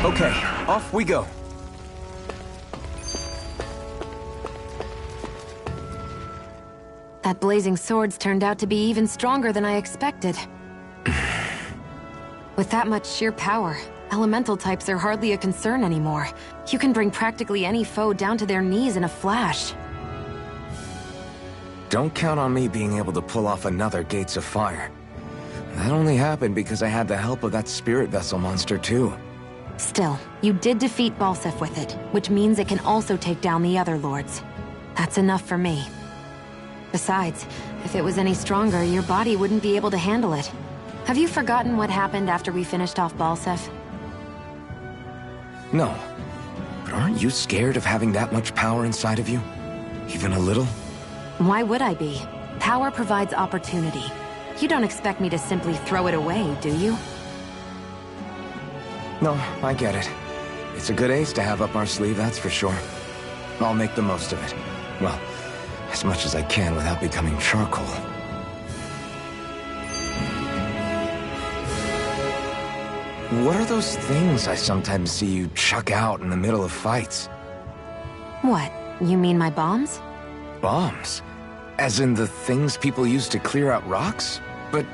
Okay, off we go. That blazing sword's turned out to be even stronger than I expected. With that much sheer power, elemental types are hardly a concern anymore. You can bring practically any foe down to their knees in a flash. Don't count on me being able to pull off another Gates of Fire. That only happened because I had the help of that spirit vessel monster too. Still, you did defeat Balseph with it, which means it can also take down the other lords. That's enough for me. Besides, if it was any stronger, your body wouldn't be able to handle it. Have you forgotten what happened after we finished off Balseph? No. But aren't you scared of having that much power inside of you? Even a little? Why would I be? Power provides opportunity. You don't expect me to simply throw it away, do you? No, I get it. It's a good ace to have up our sleeve, that's for sure. I'll make the most of it. Well, as much as I can without becoming charcoal. What are those things I sometimes see you chuck out in the middle of fights? What? You mean my bombs? Bombs? As in the things people use to clear out rocks? But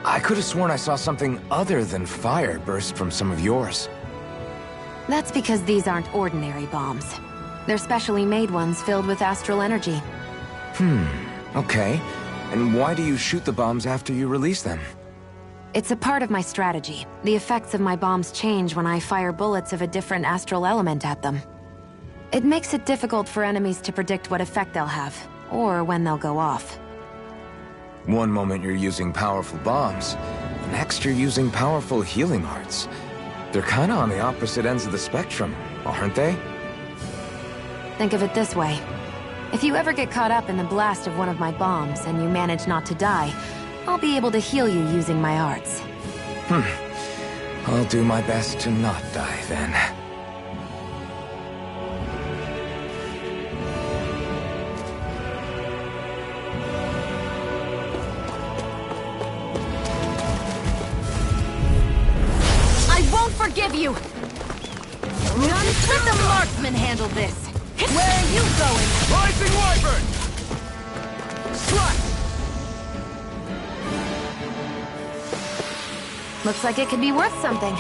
I could have sworn I saw something other than fire burst from some of yours. That's because these aren't ordinary bombs. They're specially made ones filled with astral energy. Okay. And why do you shoot the bombs after you release them? It's a part of my strategy. The effects of my bombs change when I fire bullets of a different astral element at them. It makes it difficult for enemies to predict what effect they'll have, or when they'll go off. One moment you're using powerful bombs, the next you're using powerful healing arts. They're kinda on the opposite ends of the spectrum, aren't they? Think of it this way. If you ever get caught up in the blast of one of my bombs and you manage not to die, I'll be able to heal you using my arts. I'll do my best to not die then. I won't forgive you! Let the marksman handle this! Where are you going? Rising Wyvern! Slash! Looks like it could be worth something.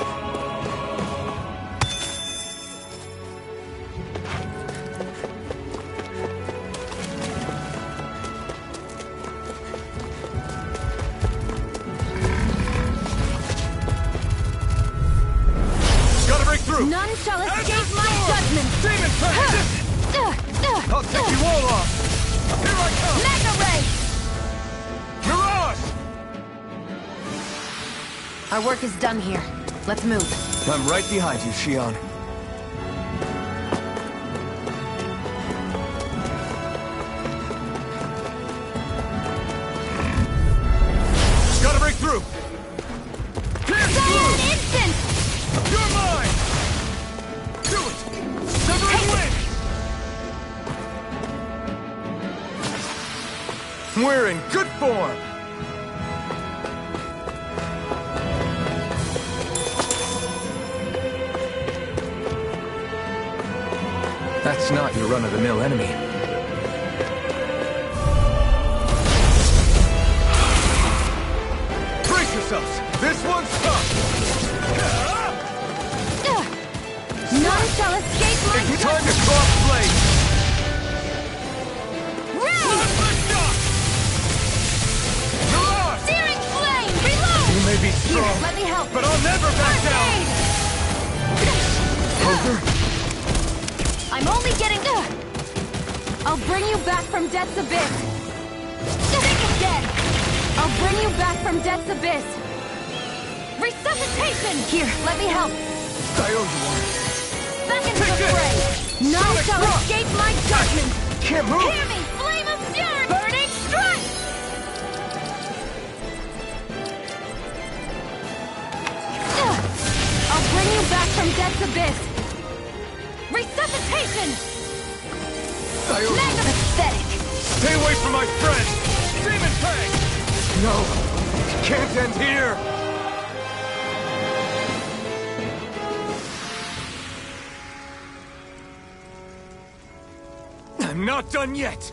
Gotta break through! None shall escape my judgment! Demon Tank! I'll take you all off! Here I come! Mega Ray! Mirage! Our work is done here. Let's move. I'm right behind you, Shion. Gotta break through! Pierce through! An instant! You're mine! Do it! Severing wings! We're in good form! That's not your run-of-the-mill enemy. Brace yourselves! This one's tough! None shall escape my It's time to cross blades! Ray! Mirage! Searing flame! Reload! You may be Here, strong, let me help. but I'll never back down! I'm only getting... I'll bring you back from Death's Abyss! Think again! I'll bring you back from Death's Abyss! Resuscitation! Here, let me help! I owe you one. Back into Take the this! fray! None Sonic shall Rock! escape my judgment! Can't move! Hear me! Flame of fury! Burning strike! I'll bring you back from Death's Abyss! Resuscitation! Mega pathetic! Stay away from my friend! Demon Tank! No! It can't end here! I'm not done yet!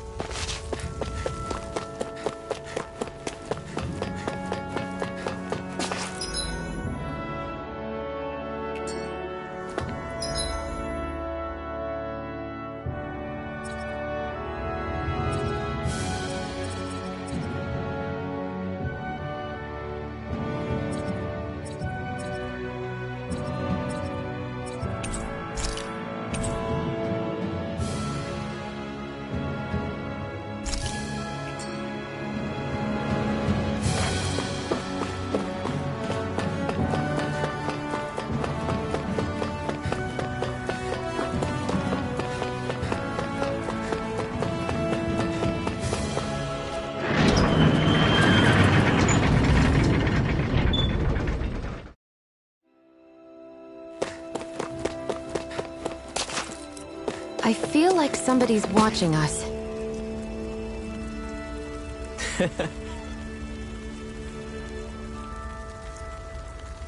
I feel like somebody's watching us.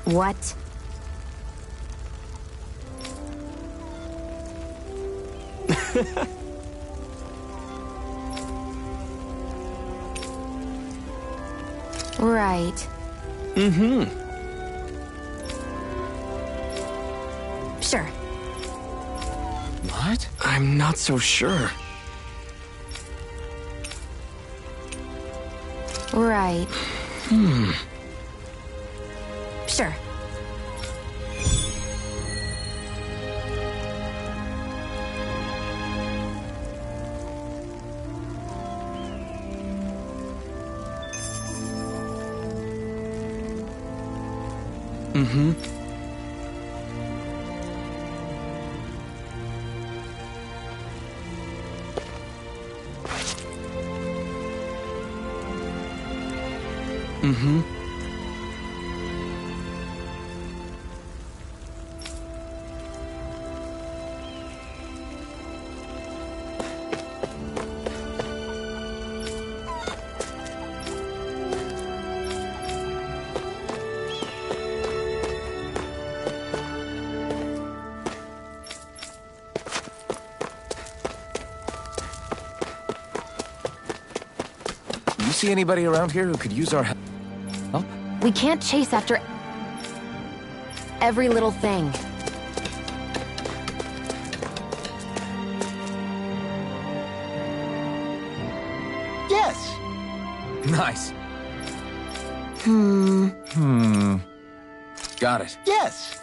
What? Right. Mm-hmm. Sure. What? I'm not so sure. Right. Sure. Mm-hmm. Mm-hmm. You see anybody around here who could use our help? We can't chase after every little thing. Yes! Nice. Got it. Yes!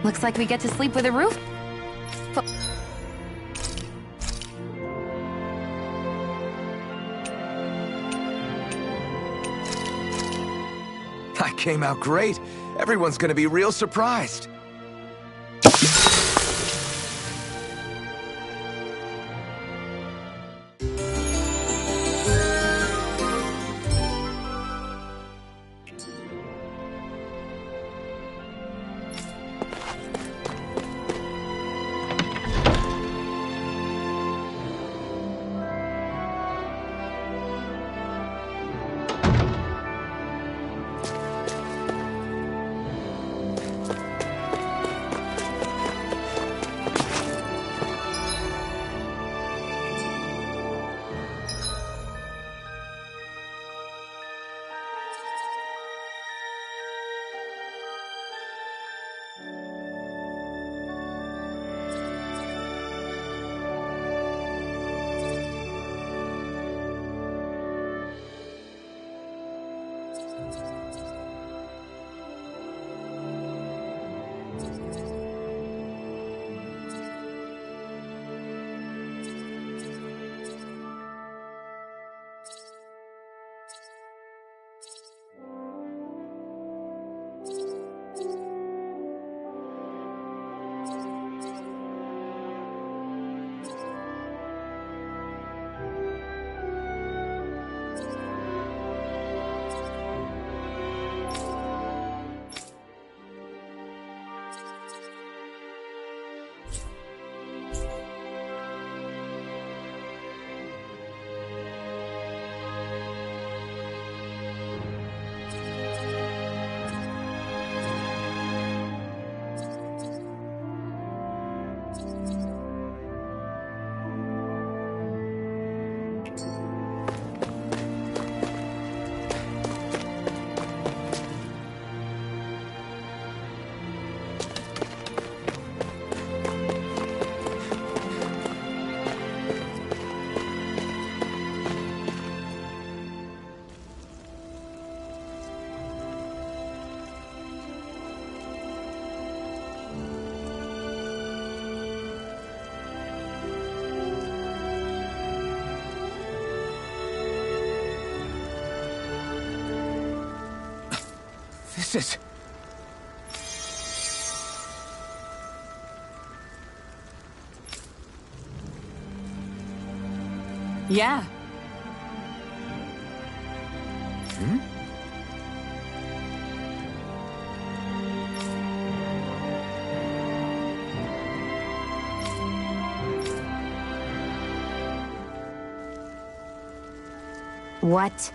Looks like we get to sleep with a roof. I came out great. Everyone's gonna be real surprised. it? Yeah. Hmm? What?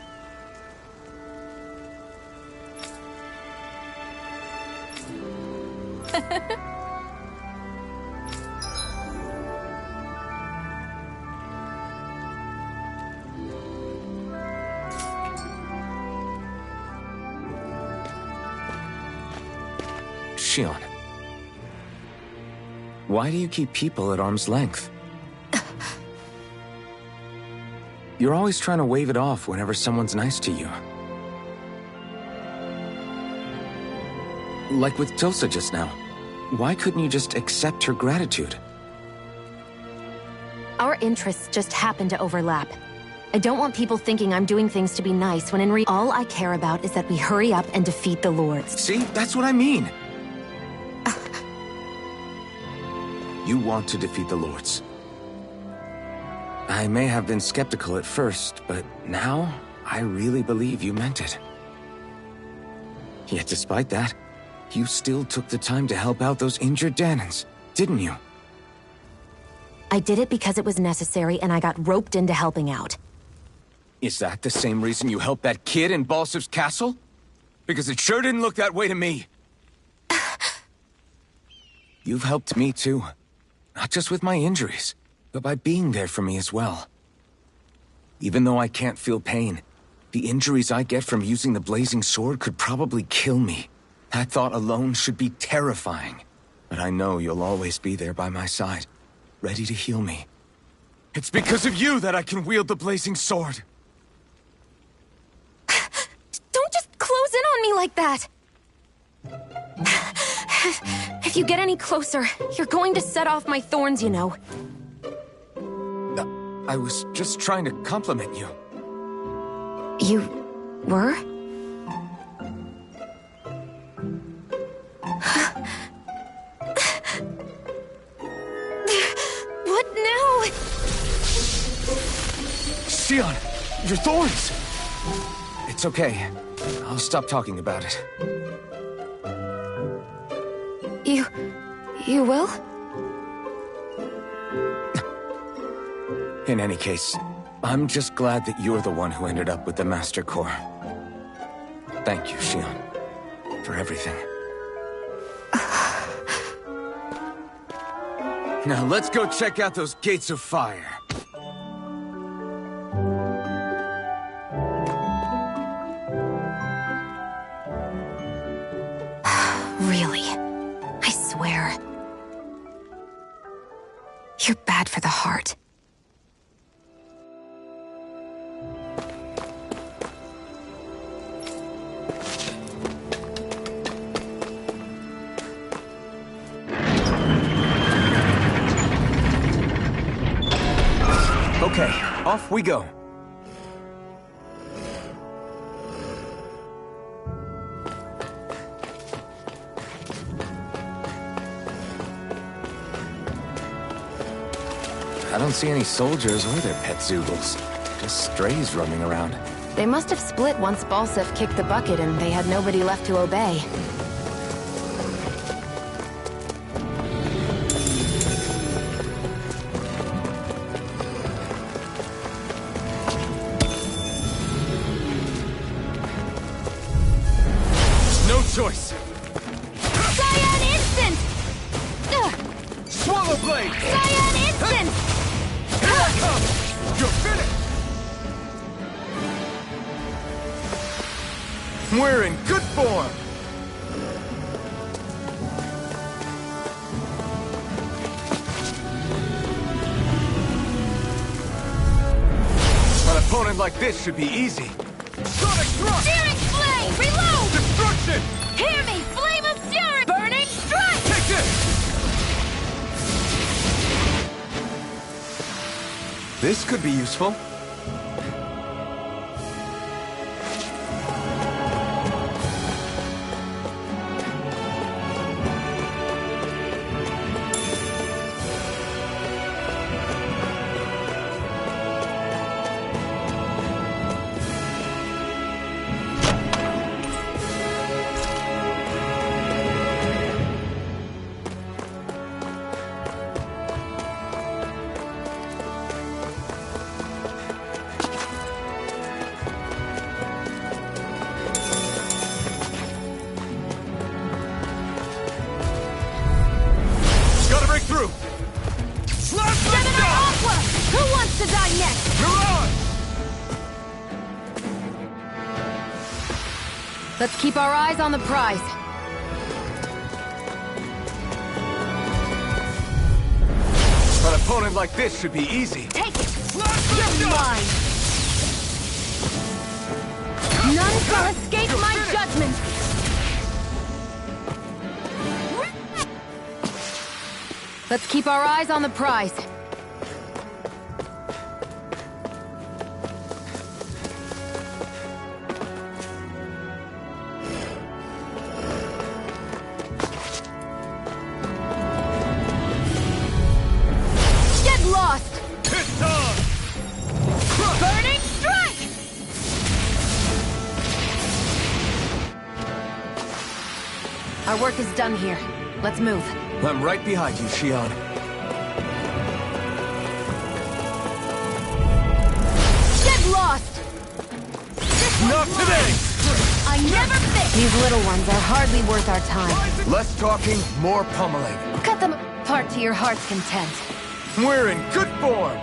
Shion. Why do you keep people at arm's length? You're always trying to wave it off whenever someone's nice to you. Like with Tilsa just now. Why couldn't you just accept her gratitude? Our interests just happen to overlap. I don't want people thinking I'm doing things to be nice when in reality, all I care about is that we hurry up and defeat the Lords. See? That's what I mean! You want to defeat the Lords. I may have been skeptical at first, but now I really believe you meant it. Yet despite that, you still took the time to help out those injured Danans, didn't you? I did it because it was necessary and I got roped into helping out. Is that the same reason you helped that kid in Balsev's castle? Because it sure didn't look that way to me. You've helped me too. Not just with my injuries, but by being there for me as well. Even though I can't feel pain, the injuries I get from using the blazing sword could probably kill me. That thought alone should be terrifying. But I know you'll always be there by my side, ready to heal me. It's because of you that I can wield the blazing sword. Don't just close in on me like that! If you get any closer, you're going to set off my thorns, you know. I was just trying to compliment you. You were? What now? Shion, your thorns! It's okay. I'll stop talking about it. You will? In any case, I'm just glad that you're the one who ended up with the Master Core. Thank you, Shion, for everything. Now let's go check out those gates of fire. Really? I swear. You're bad for the heart. Okay, off we go. I don't see any soldiers or their pet Zoogles. Just strays roaming around. They must have split once Balsev kicked the bucket and they had nobody left to obey. No choice! Cyan Instant! Swallow blade! Cyan Instant! Here I come! You're finished! We're in good form! An opponent like this should be easy. Sonic thrust! Searing Flame! Reload! Destruction! Hear me! Flame of Fury! Burning Strike! Take this! This could be useful. through! Slash Gemini down! Aqua! Who wants to die next? You're on! Let's keep our eyes on the prize. An opponent like this should be easy. Take it! Slash You're down! mine! None shall escape my judgment! Let's keep our eyes on the prize. Get lost! It's on! Burning strike! Our work is done here. Let's move. I'm right behind you, Shion. Get lost! Not today! I never fit! These little ones are hardly worth our time. Less talking, more pummeling. Cut them apart to your heart's content. We're in good form!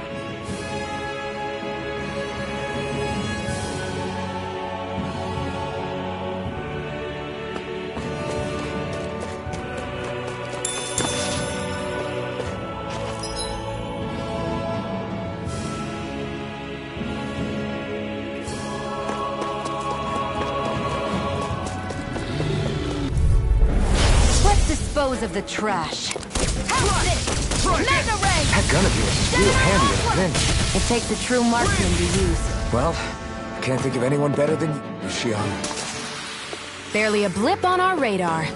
Let's dispose of the trash. How's this? Mega Ray! That gun of yours is real handy in a pinch. It takes a true marksman to use. Well, I can't think of anyone better than you, Shion. Barely a blip on our radar.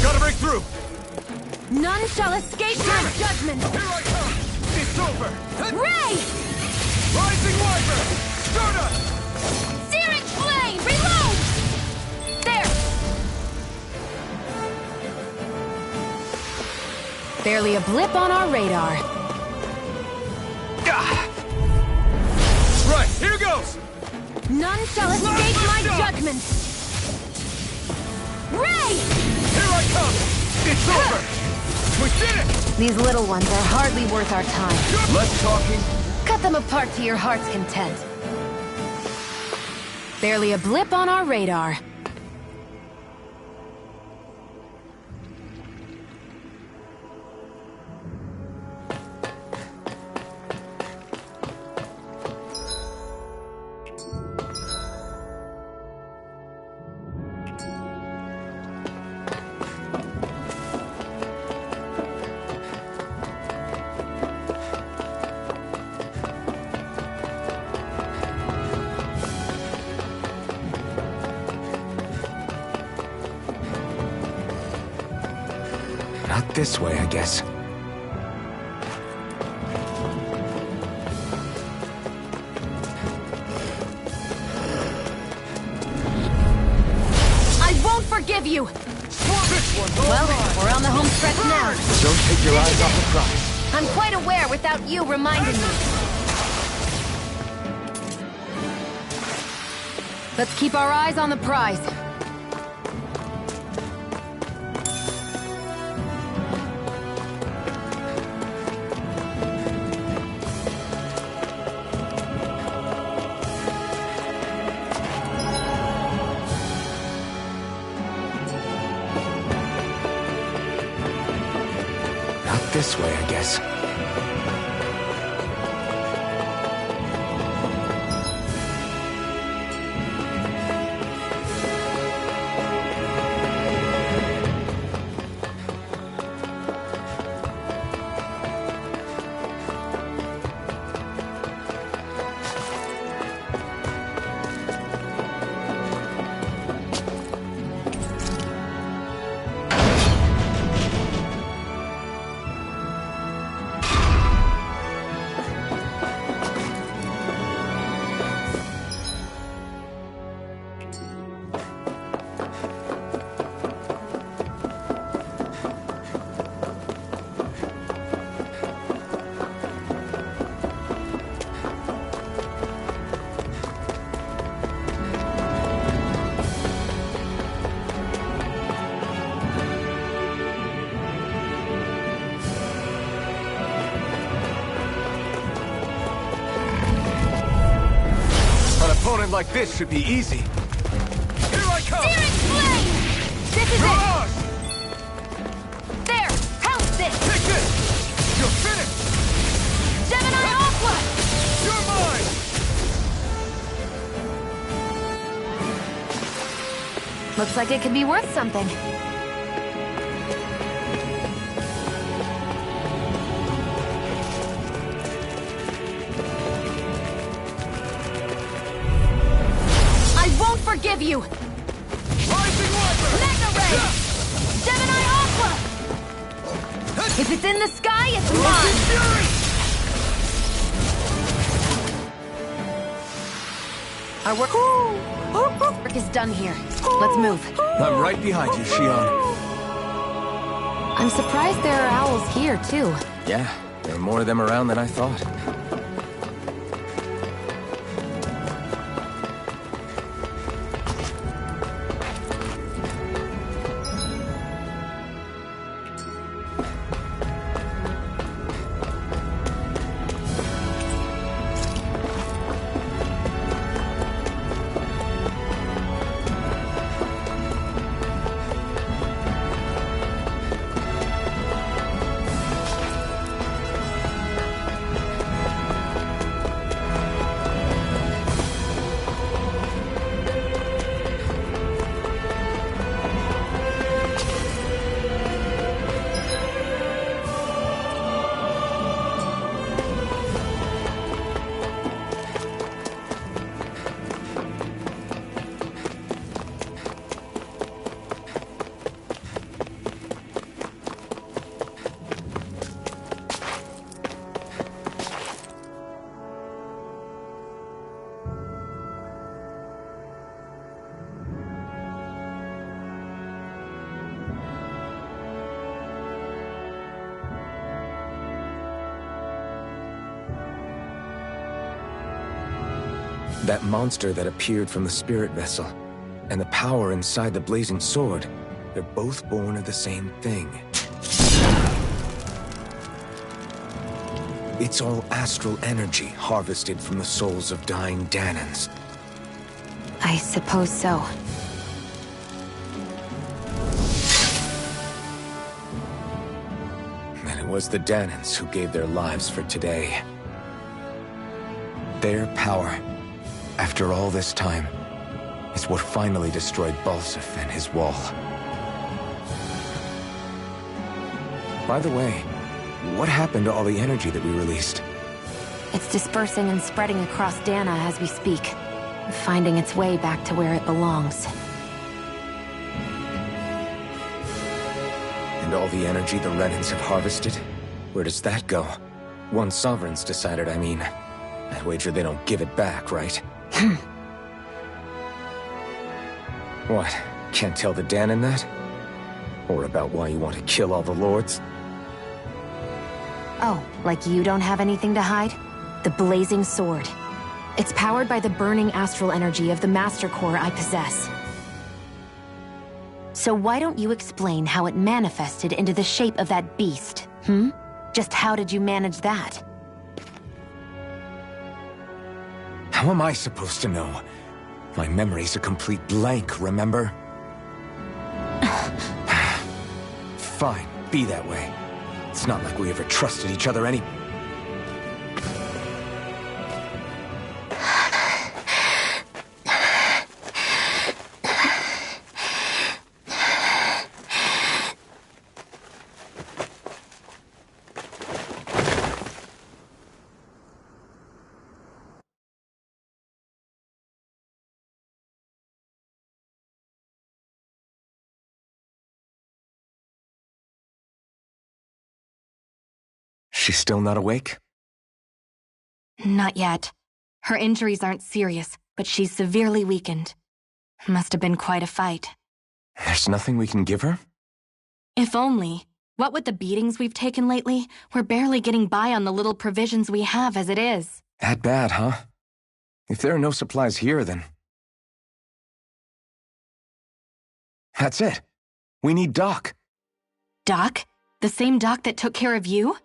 Gotta break through! None shall escape my judgment! Here I come! It's over! Ray! Rising Wyvern! Stardust! Searing flame! Reload! There! Barely a blip on our radar. Right, here goes! None shall escape my judgment! Ray! Here I come! It's over! We did it! These little ones are hardly worth our time. Less talking, Cut them apart to your heart's content. Barely a blip on our radar. not this way, I guess. I won't forgive you! Well, we're on the home stretch now. Don't take your eyes off the prize. I'm quite aware without you reminding me. Let's keep our eyes on the prize. Not this way, I guess. like this should be easy. Here I come! Searing flame! This is Mirage! it! There! Pounce it! Take this! You're finished! Gemini Aqua! You're mine! Looks like it could be worth something. I won't forgive you! Rising Wiper! Mega Ray! Gemini Aqua! If it's in the sky, it's mine! Fury! Our work is done here. Let's move. I'm right behind you, Shion. I'm surprised there are owls here, too. Yeah, there are more of them around than I thought. That monster that appeared from the spirit vessel, and the power inside the blazing sword, they're both born of the same thing. It's all astral energy harvested from the souls of dying Danans. I suppose so. And it was the Danans who gave their lives for today. Their power, after all this time, is what finally destroyed Balsif and his wall. By the way, what happened to all the energy that we released? It's dispersing and spreading across Dana as we speak, finding its way back to where it belongs. And all the energy the Renans have harvested? Where does that go? Once Sovereign's decided, I mean. I wager they don't give it back, right? What? Can't tell the Danan that? Or about why you want to kill all the lords? Oh, like you don't have anything to hide? The blazing sword. It's powered by the burning astral energy of the Master Core I possess. So why don't you explain how it manifested into the shape of that beast, Just how did you manage that? How am I supposed to know? My memory's a complete blank, remember? Fine, be that way. It's not like we ever trusted each other any... She's still not awake? Not yet. Her injuries aren't serious, but she's severely weakened. Must have been quite a fight. There's nothing we can give her? If only. What with the beatings we've taken lately, we're barely getting by on the little provisions we have as it is. That bad, huh? If there are no supplies here, then... That's it. We need Doc. Doc? The same Doc that took care of you?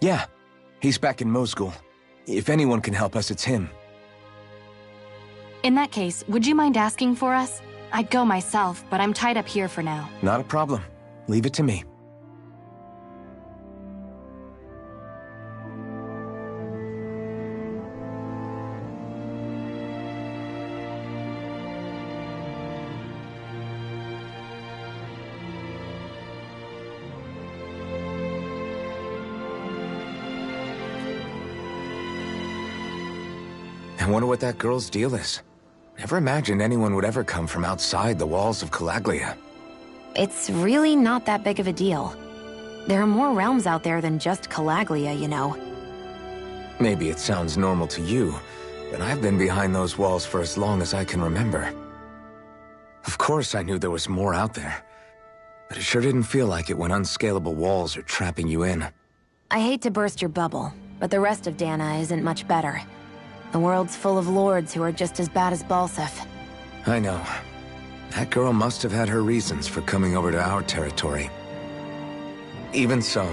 Yeah, he's back in Mosgul. If anyone can help us, it's him. In that case, would you mind asking for us? I'd go myself, but I'm tied up here for now. Not a problem. Leave it to me. I wonder what that girl's deal is. Never imagined anyone would ever come from outside the walls of Calaglia. It's really not that big of a deal. There are more realms out there than just Calaglia, you know. Maybe it sounds normal to you, but I've been behind those walls for as long as I can remember. Of course I knew there was more out there, but it sure didn't feel like it when unscalable walls are trapping you in. I hate to burst your bubble, but the rest of Dana isn't much better. The world's full of lords who are just as bad as Balsef. I know. That girl must have had her reasons for coming over to our territory. Even so,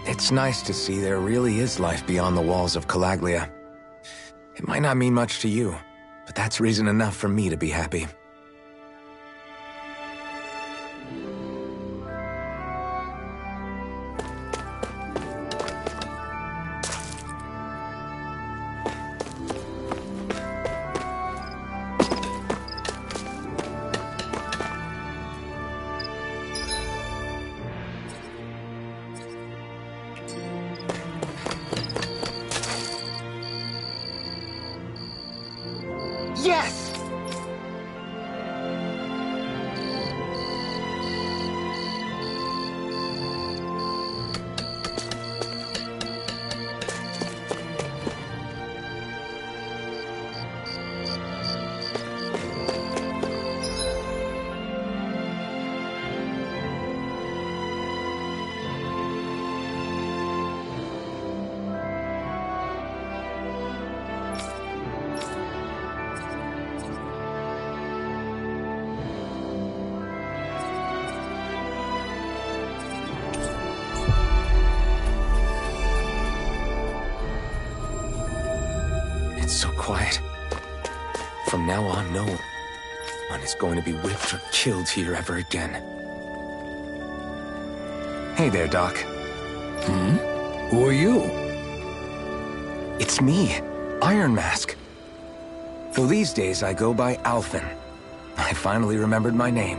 it's nice to see there really is life beyond the walls of Calaglia. It might not mean much to you, but that's reason enough for me to be happy. Yes! It's so quiet. From now on, no one is going to be whipped or killed here ever again. Hey there, Doc. Who are you? It's me, Iron Mask. Though these days I go by Alphen. I finally remembered my name.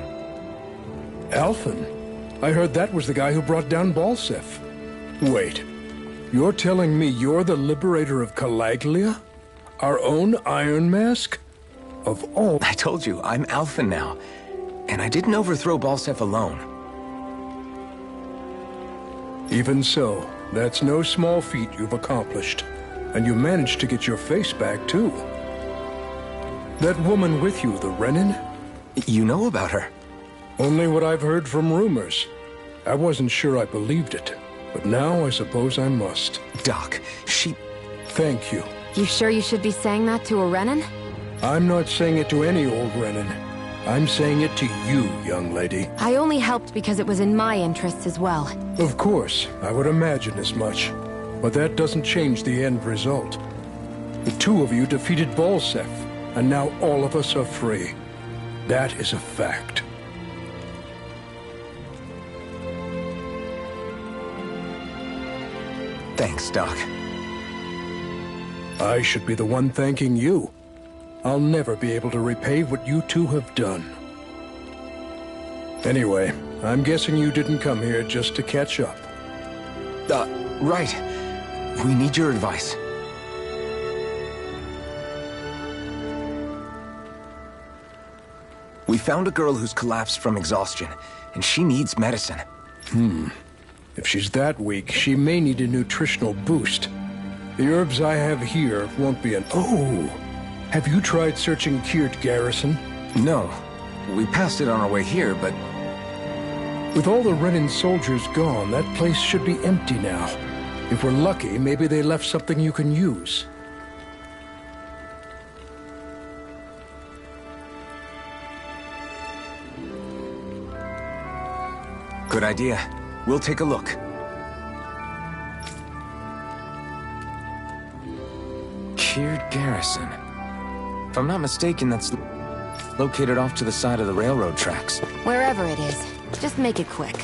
Alphen? I heard that was the guy who brought down Balsef. Wait, you're telling me you're the liberator of Calaglia? Our own Iron Mask? Of all... I told you, I'm Alphen now. And I didn't overthrow Balsef alone. Even so, that's no small feat you've accomplished. And you managed to get your face back, too. That woman with you, the Renin? You know about her? Only what I've heard from rumors. I wasn't sure I believed it, but now I suppose I must. Doc, she... Thank you. You sure you should be saying that to a Renin? I'm not saying it to any old Renin. I'm saying it to you, young lady. I only helped because it was in my interests as well. Of course, I would imagine as much. But that doesn't change the end result. The two of you defeated Balsef, and now all of us are free. That is a fact. Thanks, Doc. I should be the one thanking you. I'll never be able to repay what you two have done. Anyway, I'm guessing you didn't come here just to catch up. Right. We need your advice. We found a girl who's collapsed from exhaustion, and she needs medicine. If she's that weak, she may need a nutritional boost. The herbs I have here won't be an... Oh! Have you tried searching Kirt Garrison? No. We passed it on our way here, but... With all the Renin soldiers gone, that place should be empty now. If we're lucky, maybe they left something you can use. Good idea. We'll take a look. Kirt Garrison. If I'm not mistaken, that's located off to the side of the railroad tracks. Wherever it is, just make it quick.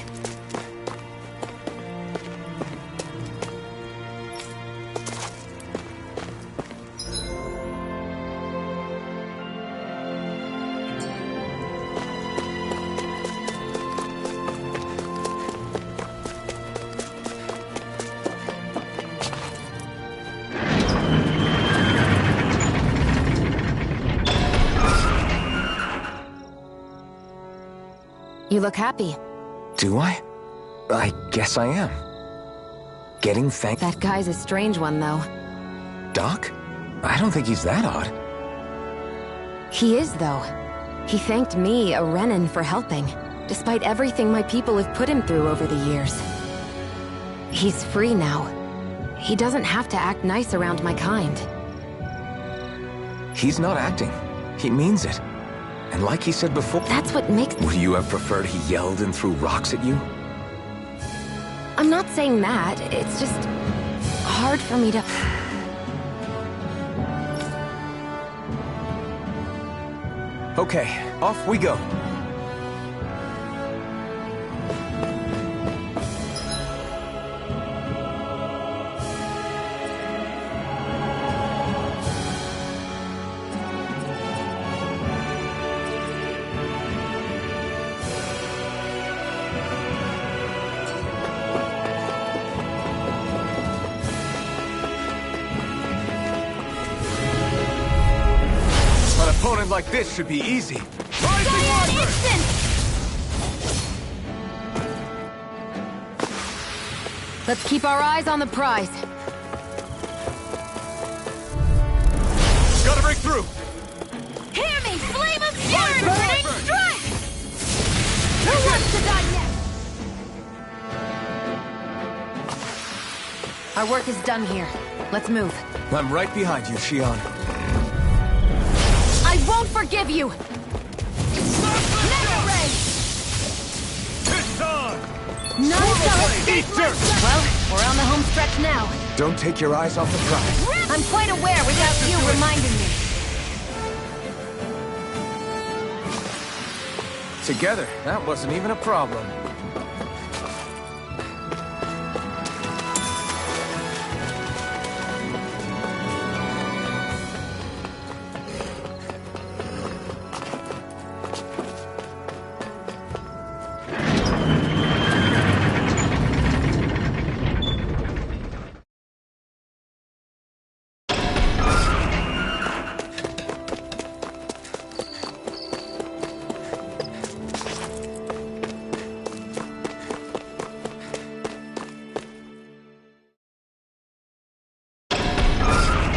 You look happy. Do I? I guess I am. Getting thanked. That guy's a strange one, though. Doc? I don't think he's that odd. He is, though. He thanked me, a Renan, for helping, despite everything my people have put him through over the years. He's free now. He doesn't have to act nice around my kind. He's not acting. He means it. And like he said before... That's what makes... Would you have preferred he yelled and threw rocks at you? I'm not saying that. It's just... hard for me to... Okay, off we go. An opponent like this should be easy. Let's keep our eyes on the prize. Gotta break through! Hear me! Flame of Sharon! Grenade strike! Who wants to die next? Our work is done here. Let's move. I'm right behind you, Shion. I won't forgive you! Mega Ray! It's on! None shall escape my dirt! sight! Well, we're on the home stretch now. Don't take your eyes off the prize. I'm quite aware without you reminding me. Together, that wasn't even a problem.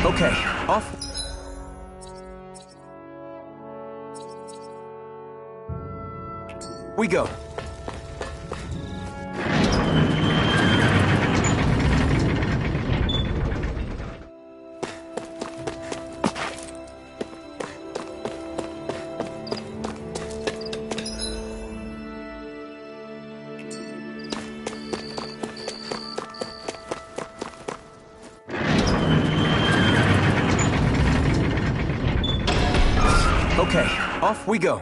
Okay, off. We go. Okay, off we go.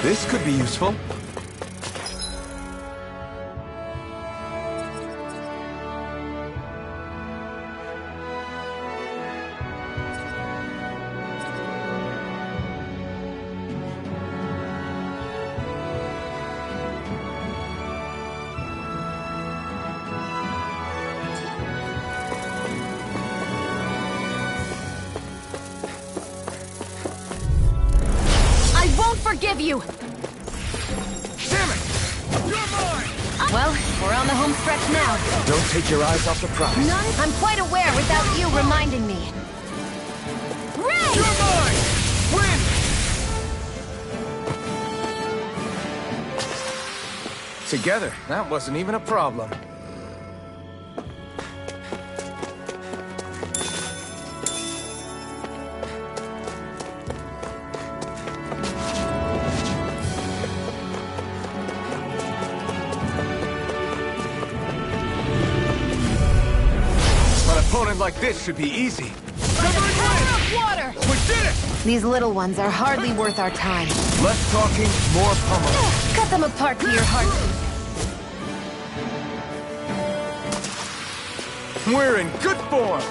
This could be useful. Forgive you! Damn it! You're mine! Well, we're on the home stretch now. Don't take your eyes off the prize. None? I'm quite aware without you reminding me. Ray! You're mine! Win! Together, that wasn't even a problem. Opponent like this should be easy. By the power of water! We did it! These little ones are hardly worth our time. Less talking, more pummeling. Cut them apart to your heartbeat. We're in good form!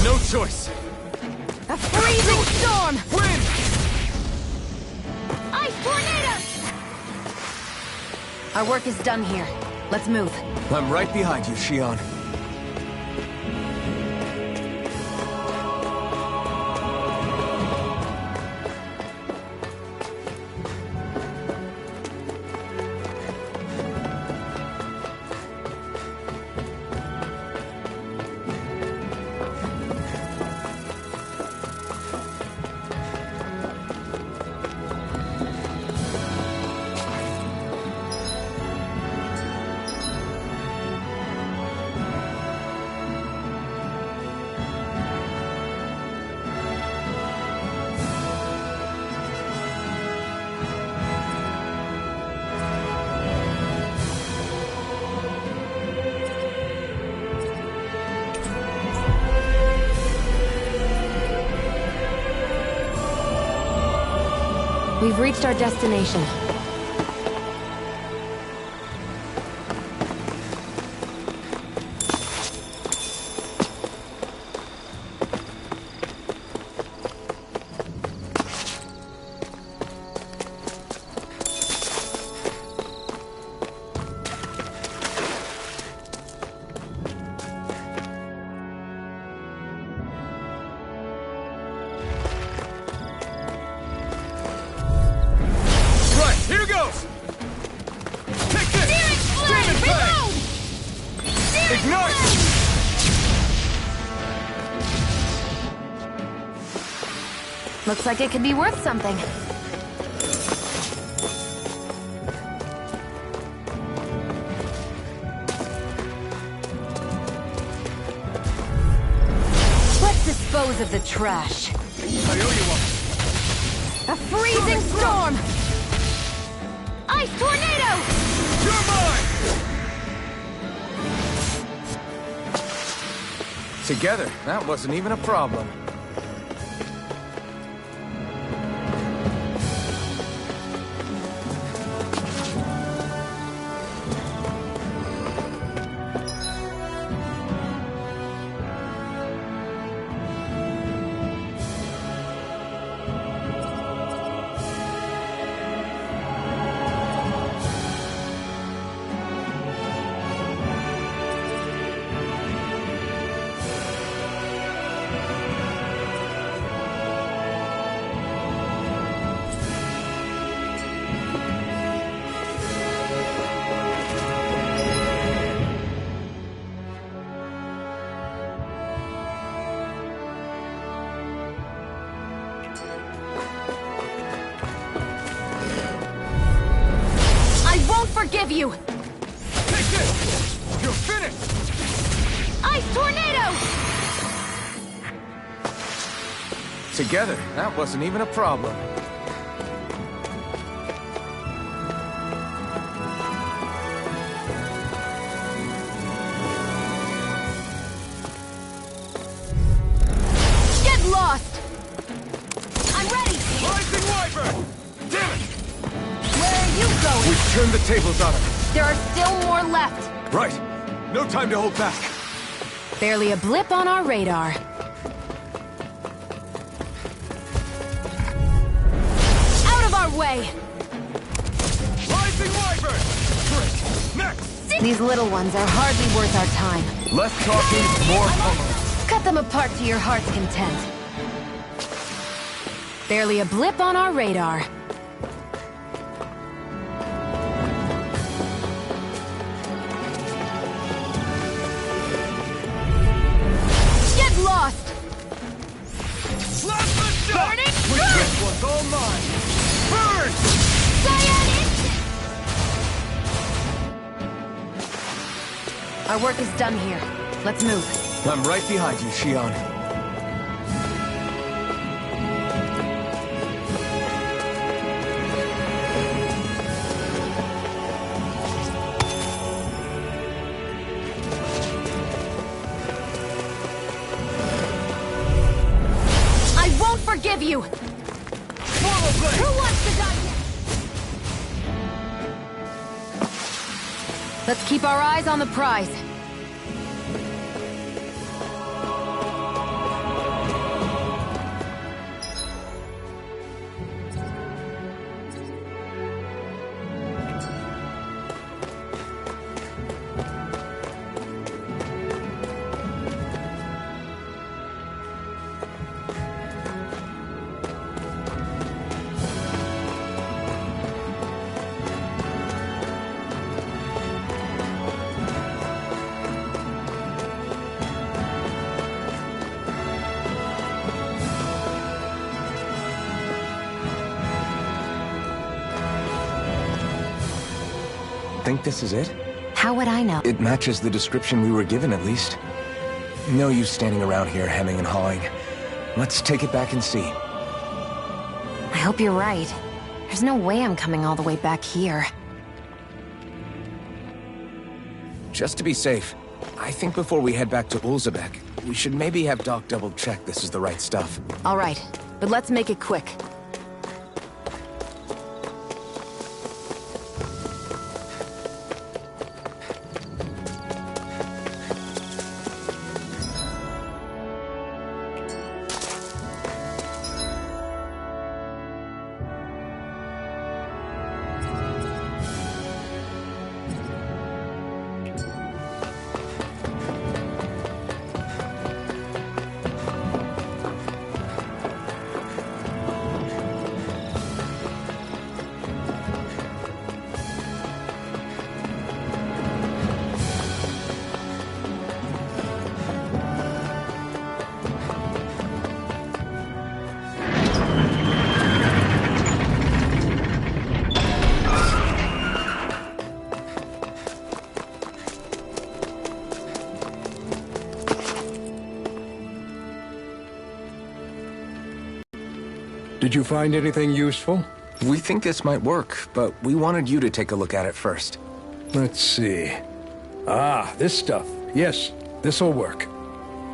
No choice. A freezing storm! Win! Ice tornado! Our work is done here. Let's move. I'm right behind you, Shion. We've reached our destination. Here goes! Take this! Steering flame! Demon Fang! Reload! Steering Ignite! flame! Looks like it could be worth something. Let's dispose of the trash. I owe you one. A freezing storm! Ice tornado! You're mine! Together, that wasn't even a problem. Forgive you! Take this! You're finished! Ice tornado! Together, that wasn't even a problem. tables on him. There are still more left. Right. No time to hold back. Barely a blip on our radar. Out of our way! Rising Wyvern! Trick! Next! These little ones are hardly worth our time. Less talking, more hunger. Cut them apart to your heart's content. Barely a blip on our radar. Get lost! Blast the shot! Burning This one's all mine! Burn! Cyan instant! Our work is done here. Let's move. I'm right behind you, Shion. I won't forgive you! Swallow blade! Who wants to die yet? Let's keep our eyes on the prize. Think this is it? How would I know? It matches the description we were given, at least. No use standing around here hemming and hawing. Let's take it back and see. I hope you're right. There's no way I'm coming all the way back here. Just to be safe, I think before we head back to Ulzebek, we should maybe have Doc double-check this is the right stuff. All right, but let's make it quick. Did you find anything useful? We think this might work, but we wanted you to take a look at it first. Let's see. Ah, this stuff. Yes, this'll work.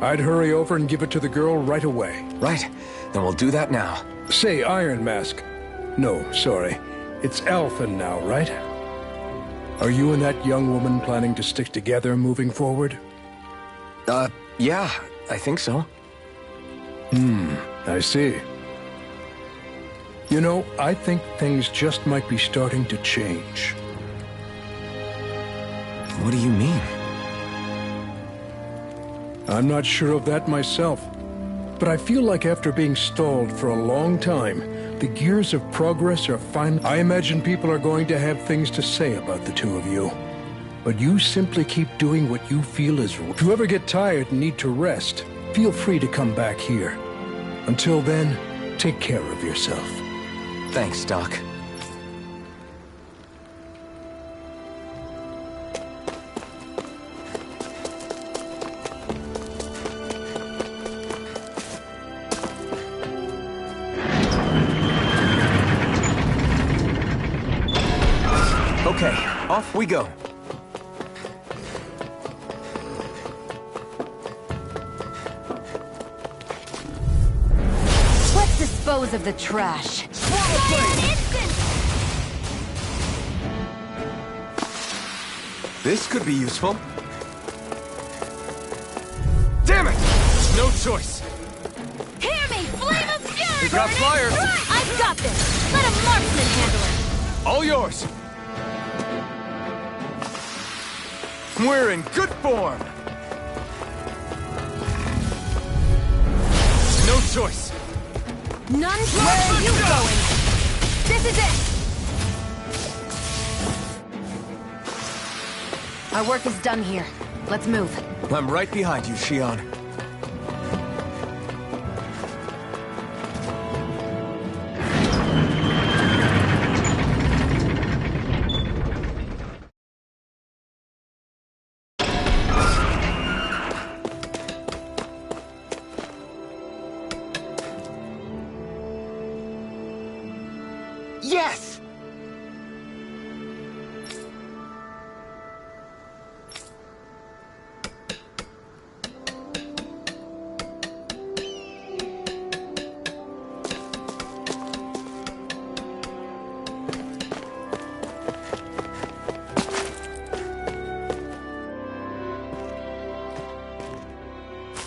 I'd hurry over and give it to the girl right away. Right, then we'll do that now. Say, Iron Mask. No, sorry. It's Alphen now, right? Are you and that young woman planning to stick together moving forward? Yeah, I think so. I see. You know, I think things just might be starting to change. What do you mean? I'm not sure of that myself, but I feel like after being stalled for a long time, the gears of progress are finally... I imagine people are going to have things to say about the two of you. But you simply keep doing what you feel is right. If you ever get tired and need to rest, feel free to come back here. Until then, take care of yourself. Thanks, Doc. Okay, off we go. Let's dispose of the trash. Cyan instant! This could be useful. Damn it! No choice. Hear me! Flame of fury! We've got fire! I've got this! Let a marksman handle it! All yours. We're in good form. No choice. None where you going? This is it! Our work is done here. Let's move. I'm right behind you, Shion. Yes!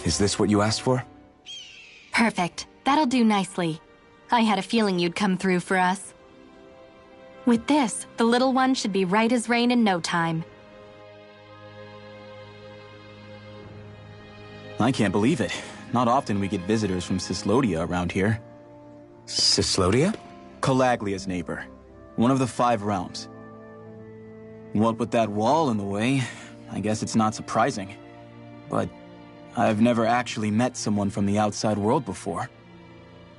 Is this what you asked for? Perfect. That'll do nicely. I had a feeling you'd come through for us. With this, the little one should be right as rain in no time. I can't believe it. Not often we get visitors from Cyslodia around here. Cyslodia? Calaglia's neighbor. One of the 5 realms. What with that wall in the way, I guess it's not surprising. But I've never actually met someone from the outside world before.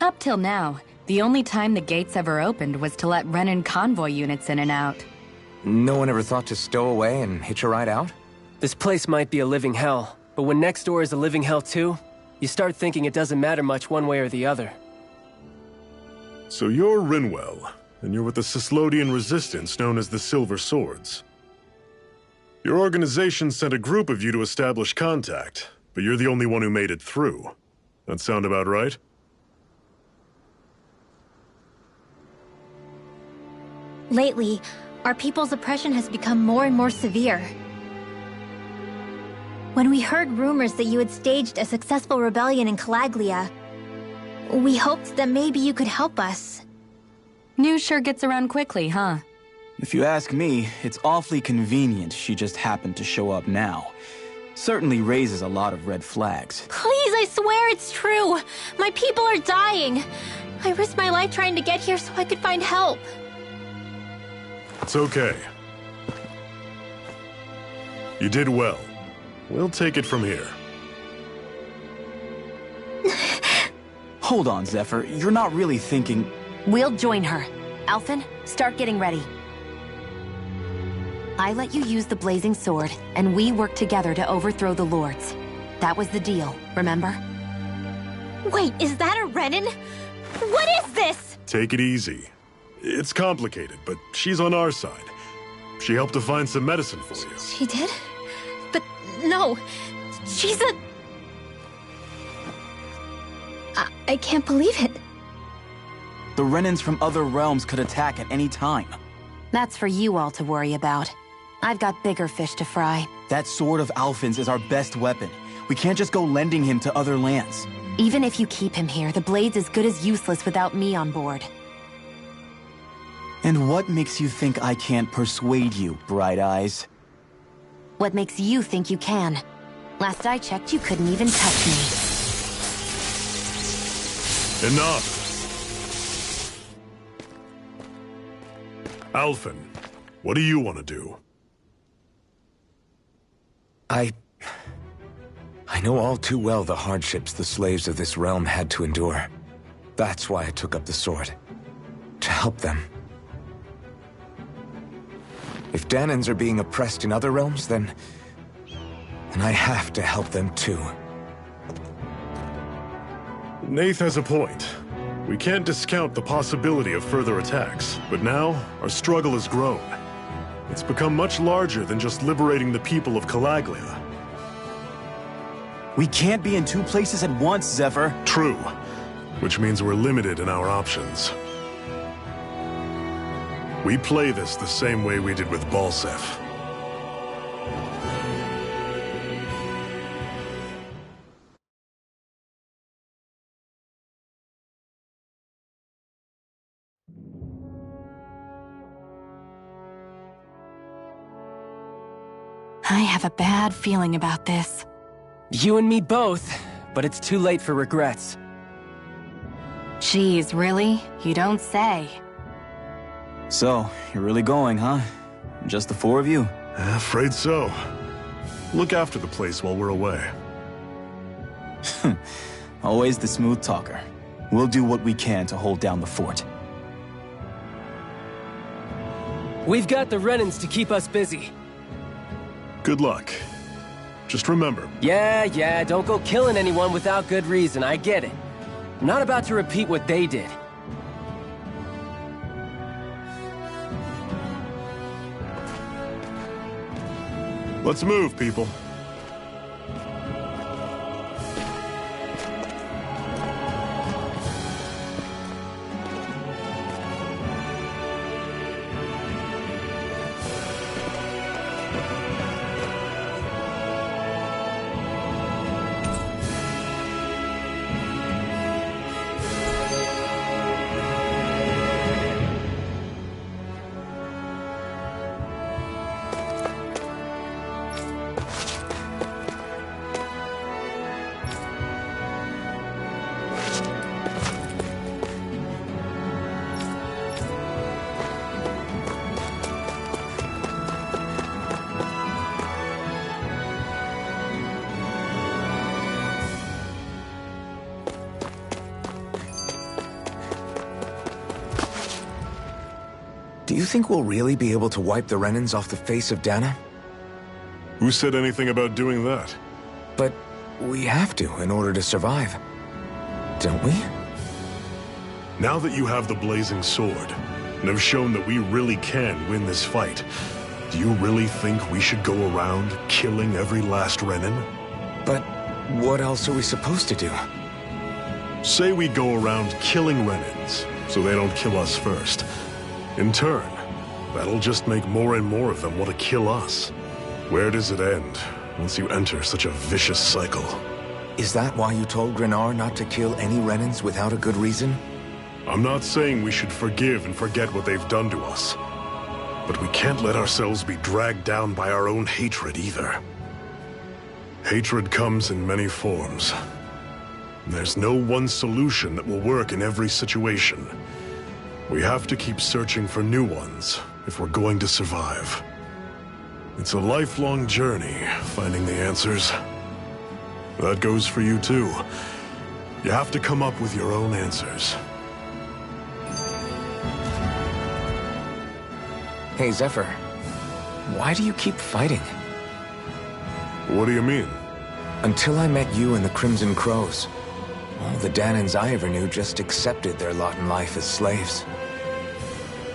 Up till now, the only time the gates ever opened was to let Renan convoy units in and out. No one ever thought to stow away and hitch a ride out? This place might be a living hell, but when next door is a living hell too, you start thinking it doesn't matter much one way or the other. So you're Rinwell, and you're with the Cyslodian resistance known as the Silver Swords. Your organization sent a group of you to establish contact, but you're the only one who made it through. That sound about right? Lately, our people's oppression has become more and more severe. When we heard rumors that you had staged a successful rebellion in Calaglia, we hoped that maybe you could help us. News sure gets around quickly, huh? If you ask me, it's awfully convenient she just happened to show up now. Certainly raises a lot of red flags. Please, I swear it's true! My people are dying! I risked my life trying to get here so I could find help. It's okay. You did well. We'll take it from here. Hold on, Zephyr. You're not really thinking... We'll join her. Alphen, start getting ready. I let you use the blazing sword, and we worked together to overthrow the lords. That was the deal, remember? Wait, is that a Renan? What is this? Take it easy. It's complicated, but she's on our side. She helped to find some medicine for you. She did? But no, she's a... I can't believe it. The Renans from other realms could attack at any time. That's for you all to worry about. I've got bigger fish to fry. That sword of Alphen's is our best weapon. We can't just go lending him to other lands. Even if you keep him here, the blade's as good as useless without me on board. And what makes you think I can't persuade you, Bright Eyes? What makes you think you can? Last I checked, you couldn't even touch me. Enough! Alphen, what do you want to do? I know all too well the hardships the slaves of this realm had to endure. That's why I took up the sword. To help them. If Danans are being oppressed in other realms, then I have to help them too. Nath has a point. We can't discount the possibility of further attacks, but now our struggle has grown. It's become much larger than just liberating the people of Calaglia. We can't be in 2 places at once, Zephyr. True, which means we're limited in our options. We play this the same way we did with Balsef. I have a bad feeling about this. You and me both, but it's too late for regrets. Geez, really? You don't say. So, you're really going, huh? Just the four of you? Afraid so. Look after the place while we're away. Always the smooth talker. We'll do what we can to hold down the fort. We've got the Renans to keep us busy. Good luck. Just remember. Yeah, don't go killing anyone without good reason, I get it. I'm not about to repeat what they did. Let's move, people. Do you think we'll really be able to wipe the Renans off the face of Dana? Who said anything about doing that? But we have to in order to survive. Don't we? Now that you have the blazing sword, and have shown that we really can win this fight, do you really think we should go around killing every last Renan? But what else are we supposed to do? Say we go around killing Renans, so they don't kill us first. In turn, that'll just make more and more of them want to kill us. Where does it end, once you enter such a vicious cycle? Is that why you told Grenar not to kill any Renans without a good reason? I'm not saying we should forgive and forget what they've done to us. But we can't let ourselves be dragged down by our own hatred either. Hatred comes in many forms. There's no one solution that will work in every situation. We have to keep searching for new ones if we're going to survive. It's a lifelong journey, finding the answers. That goes for you too. You have to come up with your own answers. Hey, Zephyr. Why do you keep fighting? What do you mean? Until I met you and the Crimson Crows, all the Danans I ever knew just accepted their lot in life as slaves.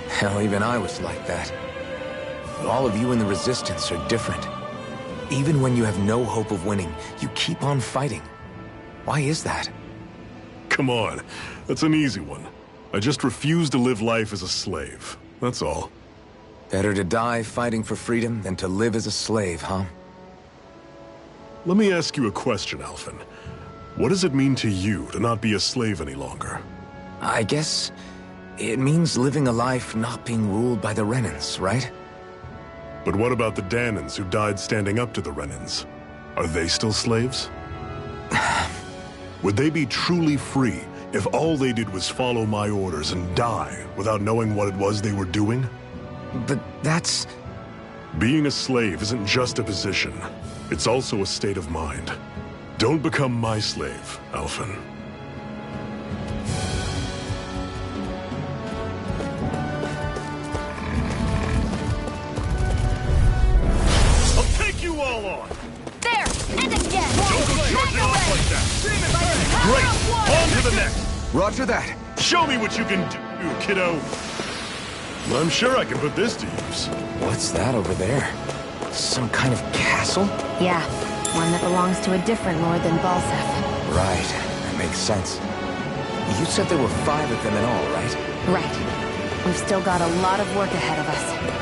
Hell, even I was like that. But all of you in the Resistance are different. Even when you have no hope of winning, you keep on fighting. Why is that? Come on, that's an easy one. I just refuse to live life as a slave, that's all. Better to die fighting for freedom than to live as a slave, huh? Let me ask you a question, Alphen. What does it mean to you to not be a slave any longer? I guess it means living a life not being ruled by the Renans, right? But what about the Danans who died standing up to the Renans? Are they still slaves? Would they be truly free if all they did was follow my orders and die without knowing what it was they were doing? But that's... Being a slave isn't just a position. It's also a state of mind. Don't become my slave, Alphen. I'll take you all on! There! And again! Don't go charging off like that! Great! On to the next! Roger that. Show me what you can do, kiddo! I'm sure I can put this to use. What's that over there? Some kind of castle? Yeah, one that belongs to a different lord than Balsef. Right, that makes sense. You said there were 5 of them in all, right? Right. We've still got a lot of work ahead of us.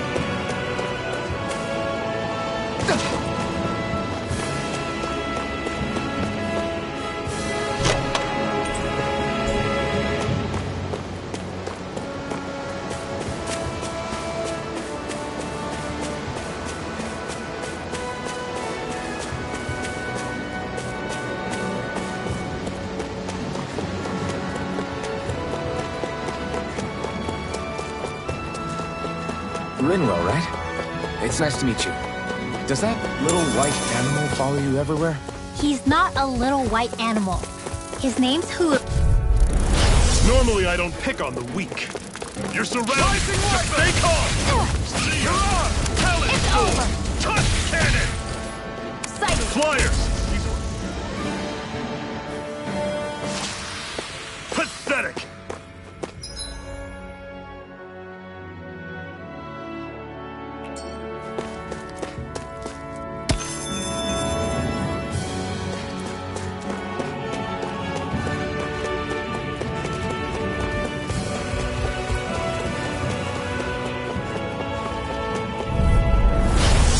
Rinwell, right? It's nice to meet you. Does that little white animal follow you everywhere? He's not a little white animal. His name's Hoot. Normally, I don't pick on the weak. You're surrounded. Just stay calm. You're on. Talent It's sword. over. Touch cannon. Sighted. Flyers. Pathetic.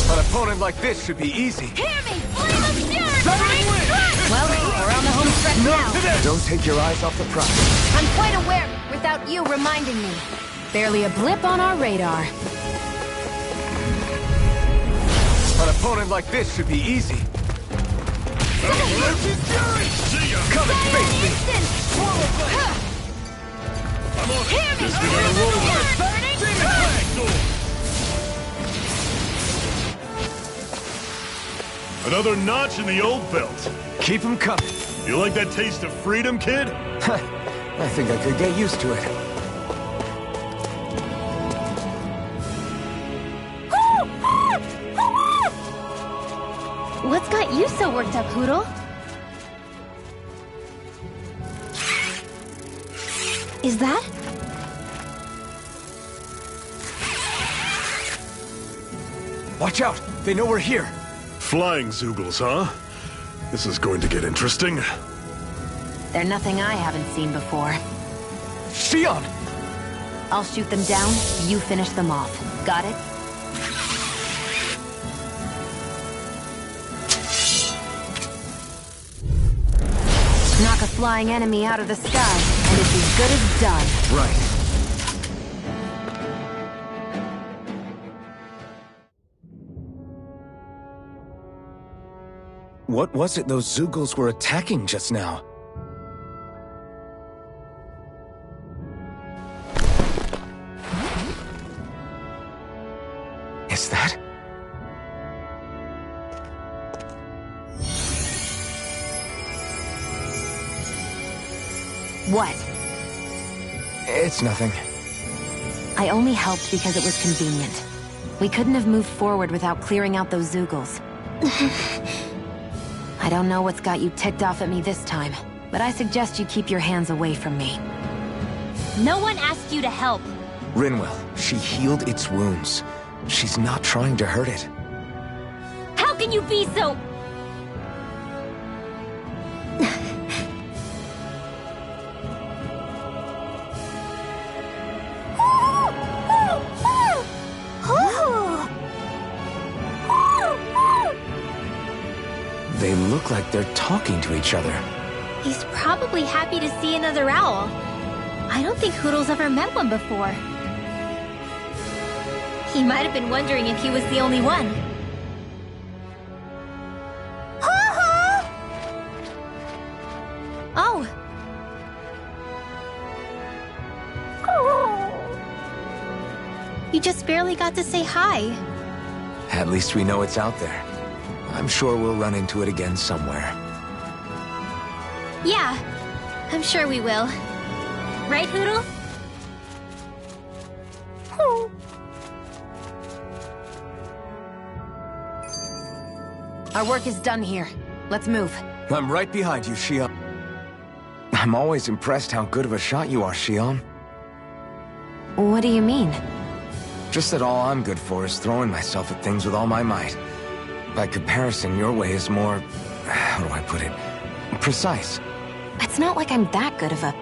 An opponent like this should be easy. Hear me! Flame of fury! Burning strike! Well, we're on the home stretch now. Don't take your eyes off the prize. I'm quite aware without you reminding me. Barely a blip on our radar. An opponent like this should be easy. See ya. Come and face me. I'm on it. Hear me! Guess we gotta roll with it. Burning Demon strike! flag sword. Another notch in the old belt. Keep them coming. You like that taste of freedom, kid? I think I could get used to it. What's got you so worked up, Hoodle? Is that? Watch out! They know we're here. Flying Zoogles, huh? This is going to get interesting. They're nothing I haven't seen before. Shion! I'll shoot them down, you finish them off. Got it? Knock a flying enemy out of the sky, and it's as good as done. Right. What was it those Zoogles were attacking just now? Is that? What? It's nothing. I only helped because it was convenient. We couldn't have moved forward without clearing out those Zoogles. I don't know what's got you ticked off at me this time, but I suggest you keep your hands away from me. No one asked you to help. Rinwell, she healed its wounds. She's not trying to hurt it. How can you be so... They look like they're talking to each other. He's probably happy to see another owl. I don't think Hoodle's ever met one before. He might have been wondering if he was the only one. Oh. You just barely got to say hi. At least we know it's out there. I'm sure we'll run into it again somewhere. Yeah, I'm sure we will. Right, Hoodle? Our work is done here. Let's move. I'm right behind you, Shion. I'm always impressed how good of a shot you are, Shion. What do you mean? Just that all I'm good for is throwing myself at things with all my might. By comparison, your way is more... how do I put it? Precise. It's not like I'm that good of a...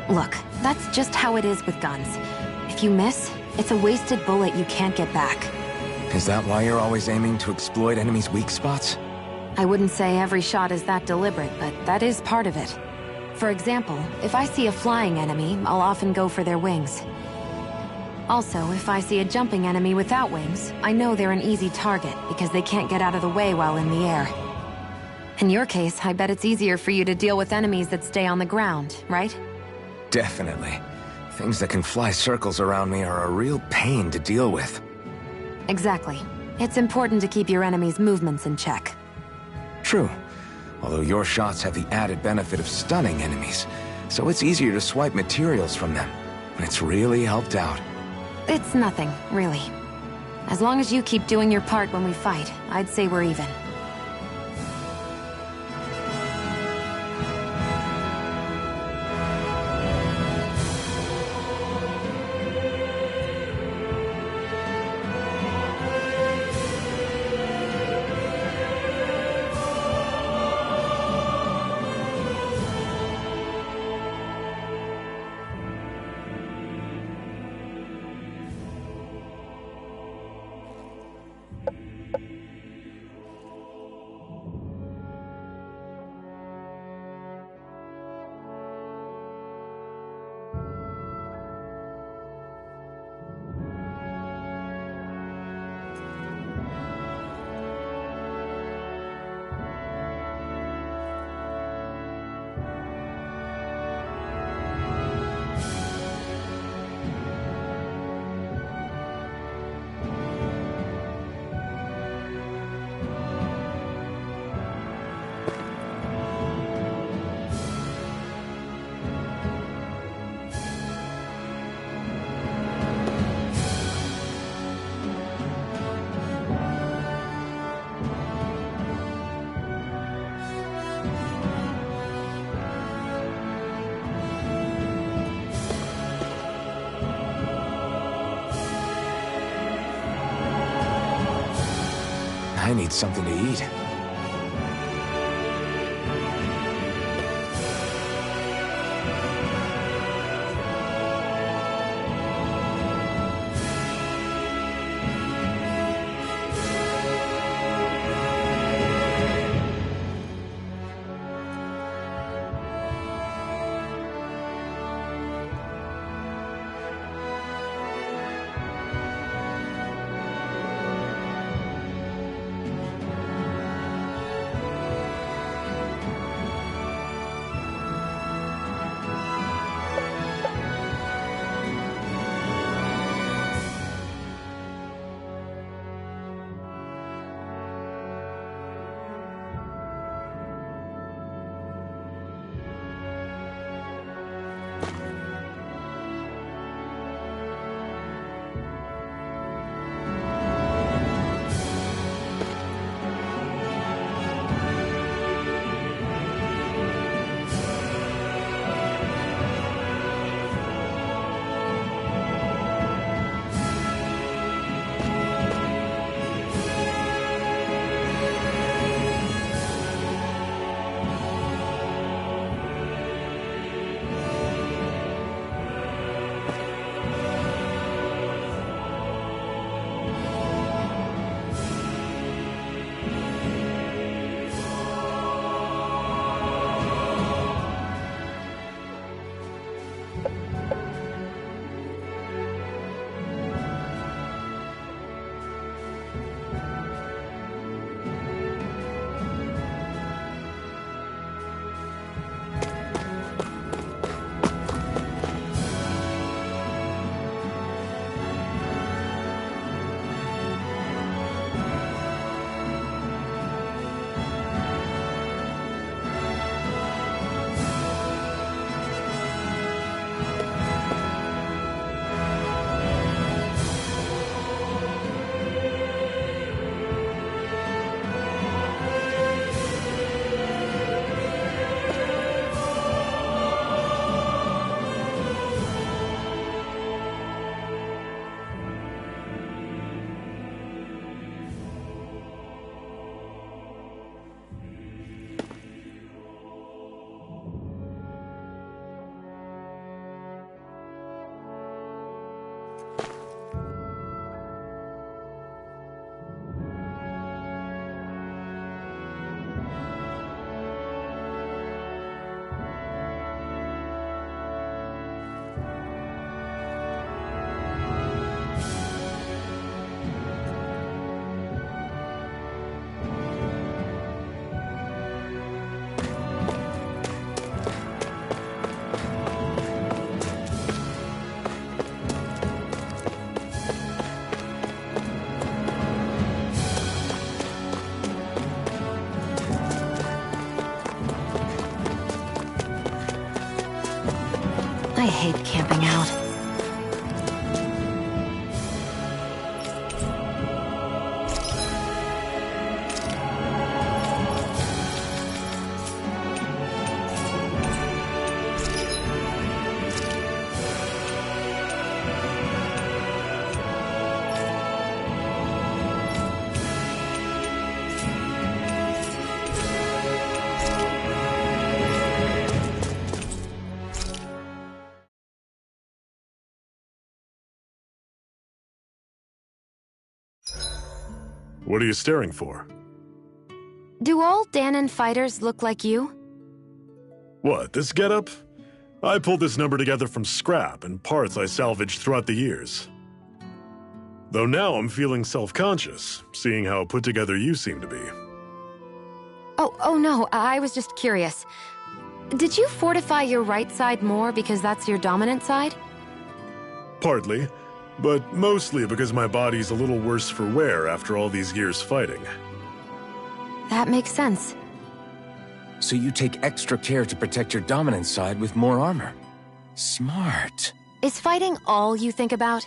Look, that's just how it is with guns. If you miss, it's a wasted bullet you can't get back. Is that why you're always aiming to exploit enemies' weak spots? I wouldn't say every shot is that deliberate, but that is part of it. For example, if I see a flying enemy, I'll often go for their wings. Also, if I see a jumping enemy without wings, I know they're an easy target because they can't get out of the way while in the air. In your case, I bet it's easier for you to deal with enemies that stay on the ground, right? Definitely. Things that can fly circles around me are a real pain to deal with. Exactly. It's important to keep your enemy's movements in check. True. Although your shots have the added benefit of stunning enemies, so it's easier to swipe materials from them. It's really helped out. It's nothing, really. As long as you keep doing your part when we fight, I'd say we're even. I need something to eat. I hate camping out. What are you staring for? Do all Danon fighters look like you? What, this getup? I pulled this number together from scrap and parts I salvaged throughout the years. Though now I'm feeling self-conscious, seeing how put together you seem to be. Oh no, I was just curious. Did you fortify your right side more because that's your dominant side? Partly, but mostly because my body's a little worse for wear after all these years fighting. That makes sense. So you take extra care to protect your dominant side with more armor. Smart. Is fighting all you think about?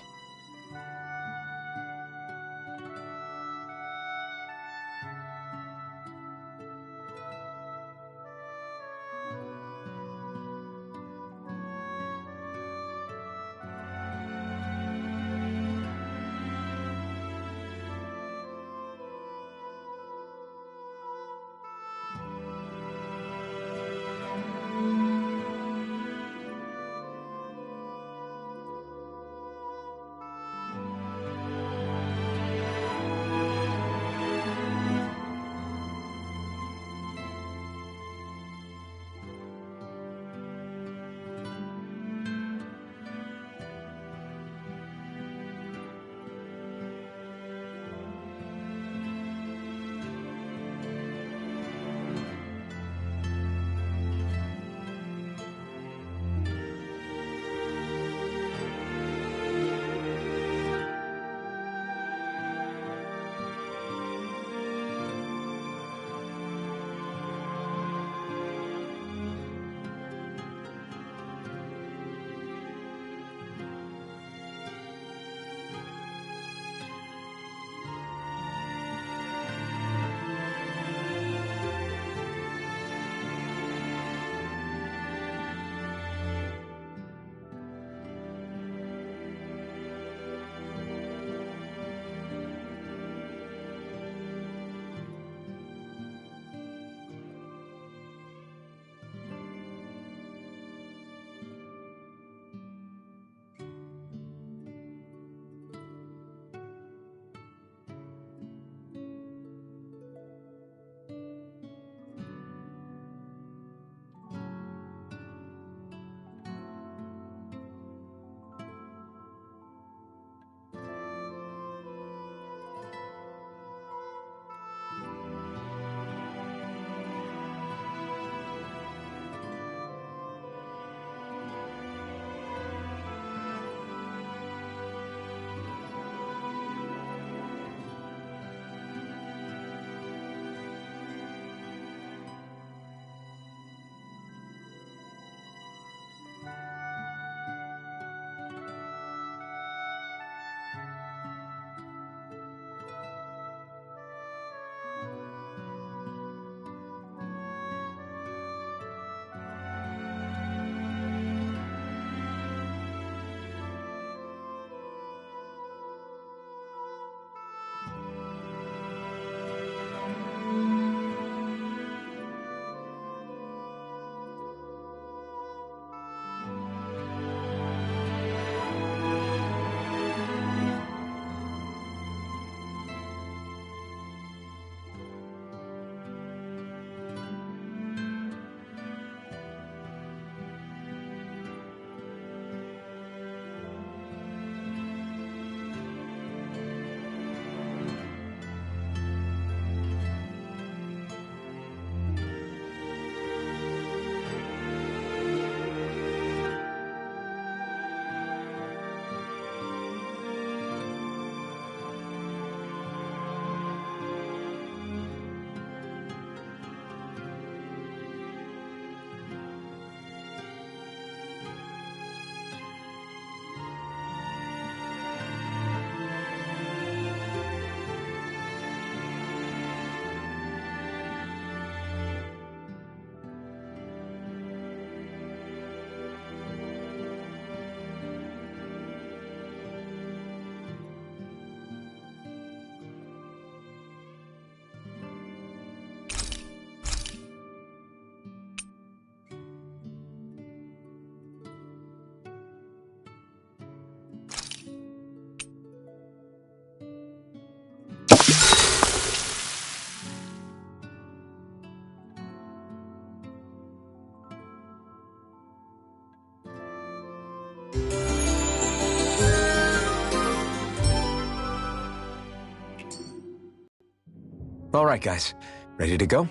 All right, guys. Ready to go?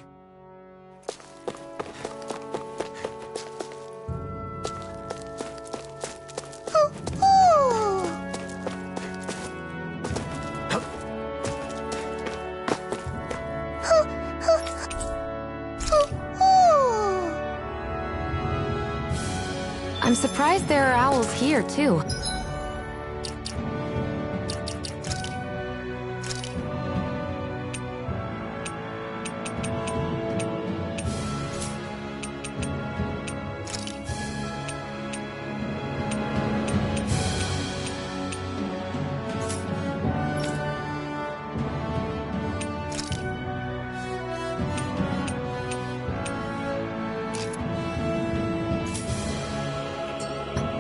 I'm surprised there are owls here, too.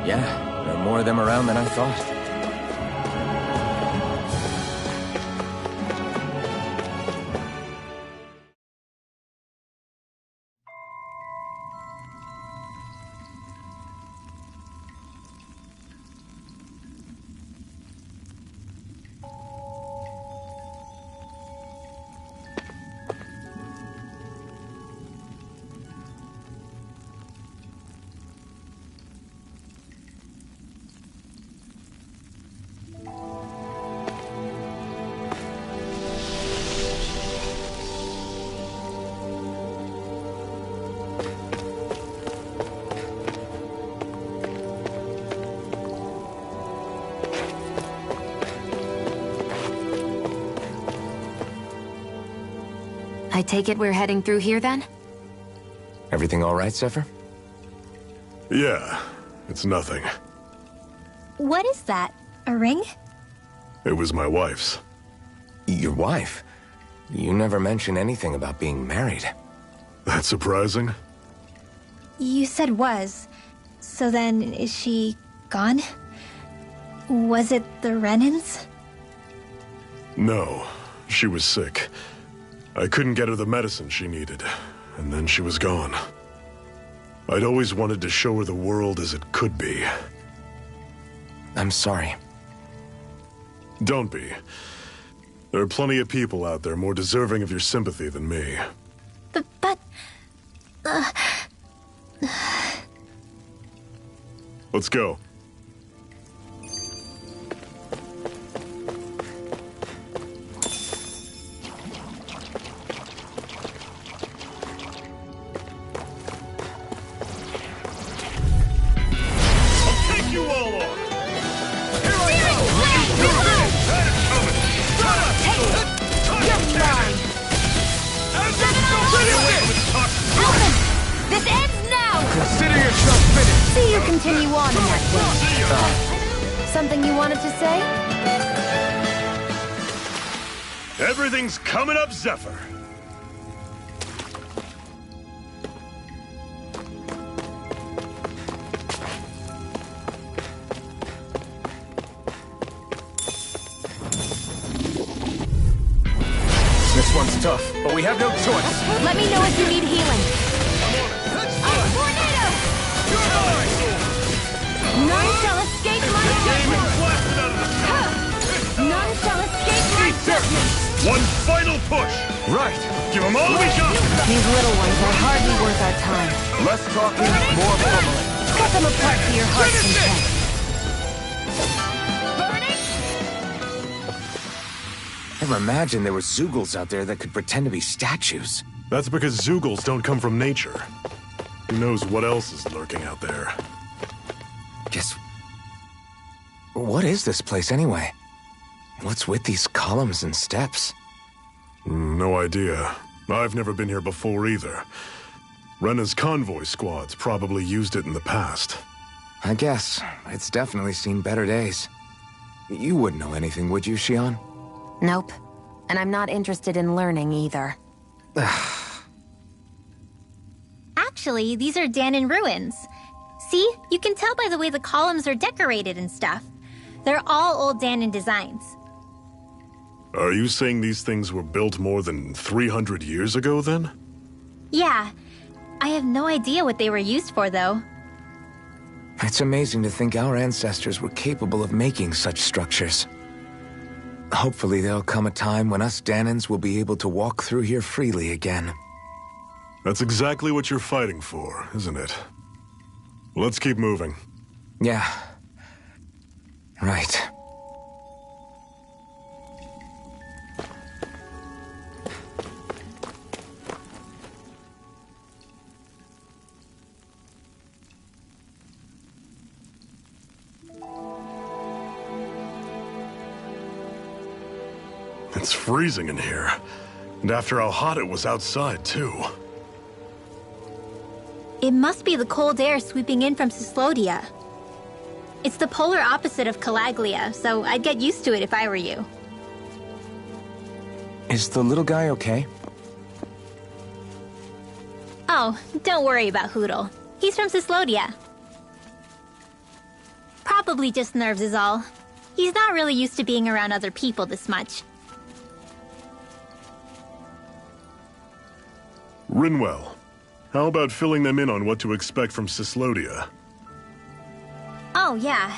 Yeah, there are more of them around than I thought. I take it we're heading through here, then? Everything all right, Zephyr? Yeah, it's nothing. What is that? A ring? It was my wife's. Your wife? You never mentioned anything about being married. That's surprising? You said was. So then, is she gone? Was it the Renans? No, she was sick. I couldn't get her the medicine she needed, and then she was gone. I'd always wanted to show her the world as it could be. I'm sorry. Don't be. There are plenty of people out there more deserving of your sympathy than me. But... Let's go. This ends now! Consider yourself finished! See you continue on in that way. Something you wanted to say? Everything's coming up, Zephyr. This one's tough, but we have no choice. Let me know if you need healing. Tornado! None shall escape my judgment! None shall escape my judgment! One final push! Right. Give them all we got! These little ones are hardly worth our time. Less talking, more pummeling. Cut them apart to your heart's content. Never imagined there were Zeugles out there that could pretend to be statues. That's because Zeugles don't come from nature. Who knows what else is lurking out there? Guess... What is this place, anyway? What's with these columns and steps? No idea. I've never been here before either. Rena's convoy squads probably used it in the past. I guess. It's definitely seen better days. You wouldn't know anything, would you, Xion? Nope. And I'm not interested in learning either. Actually, these are Danon ruins. See? You can tell by the way the columns are decorated and stuff. They're all old Danon designs. Are you saying these things were built more than 300 years ago, then? Yeah. I have no idea what they were used for, though. It's amazing to think our ancestors were capable of making such structures. Hopefully there'll come a time when us Danans will be able to walk through here freely again. That's exactly what you're fighting for, isn't it? Let's keep moving. Yeah. Right. It's freezing in here. And after how hot it was outside, too. It must be the cold air sweeping in from Cyslodia. It's the polar opposite of Calaglia, so I'd get used to it if I were you. Is the little guy okay? Oh, don't worry about Hootle. He's from Cyslodia. Probably just nerves is all. He's not really used to being around other people this much. Rinwell, how about filling them in on what to expect from Cyslodia? Oh, yeah.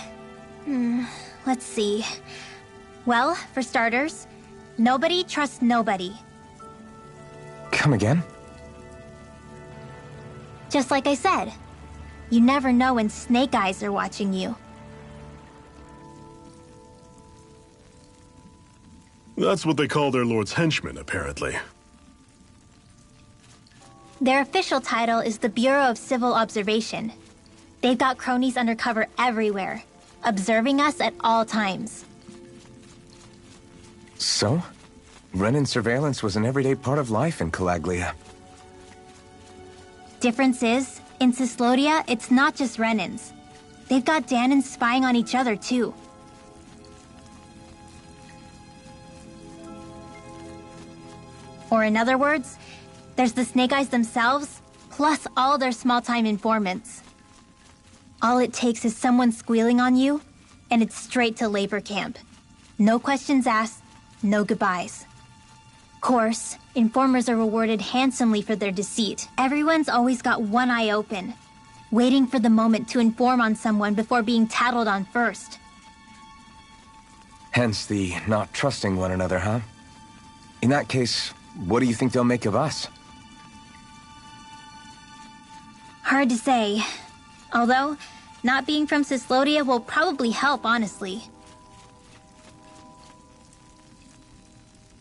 Let's see. Well, for starters, nobody trusts nobody. Come again? Just like I said, you never know when snake eyes are watching you. That's what they call their lord's henchmen, apparently. Their official title is the Bureau of Civil Observation. They've got cronies undercover everywhere, observing us at all times. So? Renan surveillance was an everyday part of life in Calaglia. Difference is, in Cyslodia, it's not just Renans. They've got Danans spying on each other, too. Or in other words, there's the Snake Eyes themselves, plus all their small-time informants. All it takes is someone squealing on you, and it's straight to labor camp. No questions asked, no goodbyes. Of course, informers are rewarded handsomely for their deceit. Everyone's always got one eye open, waiting for the moment to inform on someone before being tattled on first. Hence the not trusting one another, huh? In that case, what do you think they'll make of us? Hard to say. Although, not being from Cyslodia will probably help, honestly.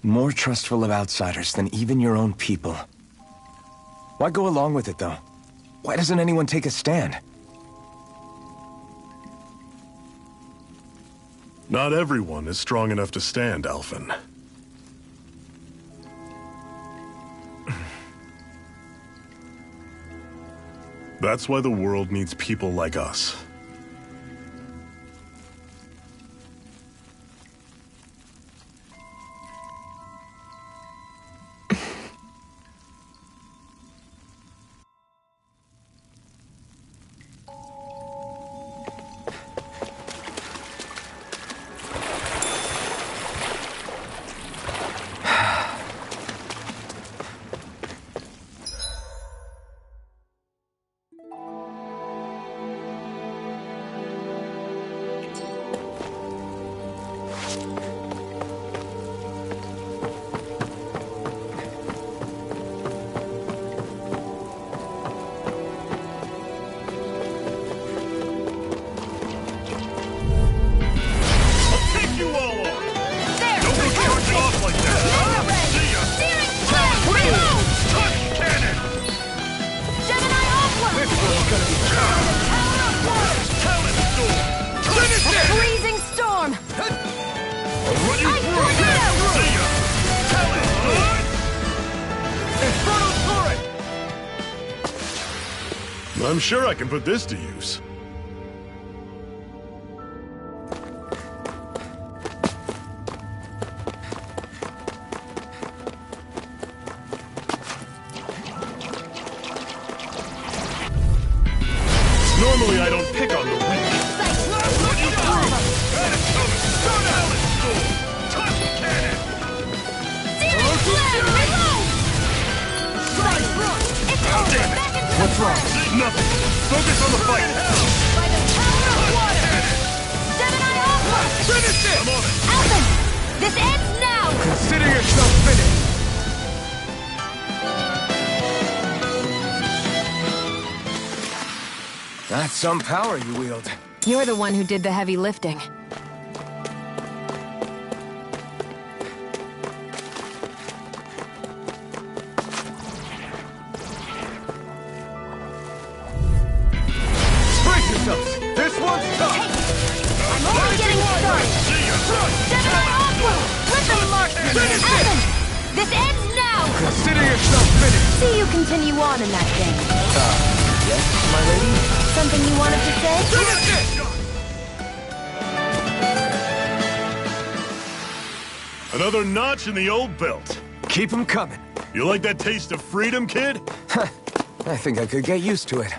More trustful of outsiders than even your own people. Why go along with it, though? Why doesn't anyone take a stand? Not everyone is strong enough to stand, Alphen. That's why the world needs people like us. I'm sure I can put this to use. Normally I don't pick on the weak. What you through? What's wrong? Nothing. Focus on the fight. By the power of water! Gemini Alpha! Finish it! I'm on it. Alpha! This ends now! Consider yourself finished! That's some power you wield. You're the one who did the heavy lifting. Brace yourselves! This one's tough! I'm only getting started! Samurai Aqua! Flip the marksman! Elvin! This ends now! Consider yourself finished! See you continue on in that game. Yes, my lady? Something you wanted to say? Finish it! Another notch in the old belt. Keep 'em coming. You like that taste of freedom, kid? I think I could get used to it.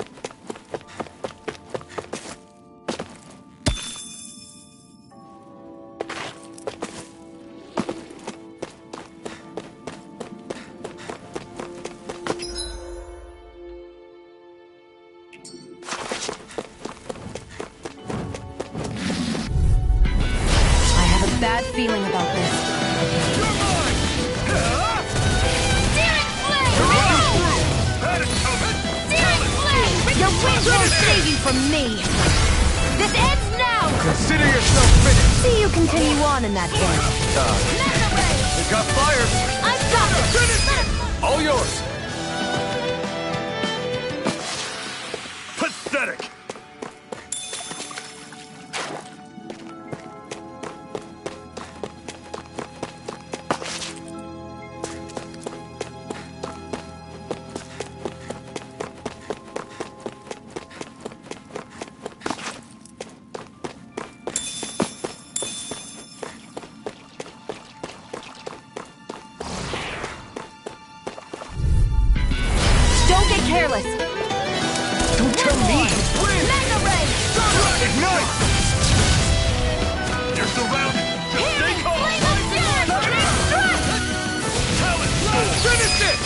I have a bad feeling about this. Searing Flame! Reload! Searing Flame! Your wind won't save you from me! This ends now! Consider yourself finished! See you continue on in that game. Mega Ray! It got fired! I've got this! All yours! Pathetic! Don't get careless! Don't tell me! Mega Ray! Ignite! You're surrounded! Just stay calm! Flame of Fury! Strike! Finish it!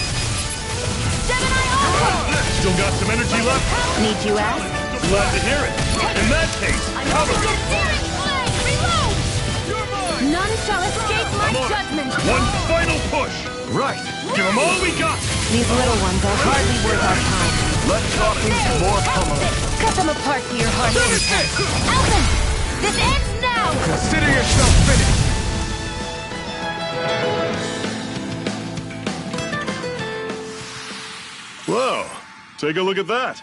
Gemini Aqua! Still got some energy left? Need you ask? Glad to hear it. In that case, cover me! Searing Flame! Reload! None shall escape my judgment! One final push! Right! Give them all we got! These little ones are hardly worth our time. Less talking, more pummeling. Cut them apart to your heart's Finish content. it! Elvin! This ends now! Consider yourself finished! Whoa, take a look at that.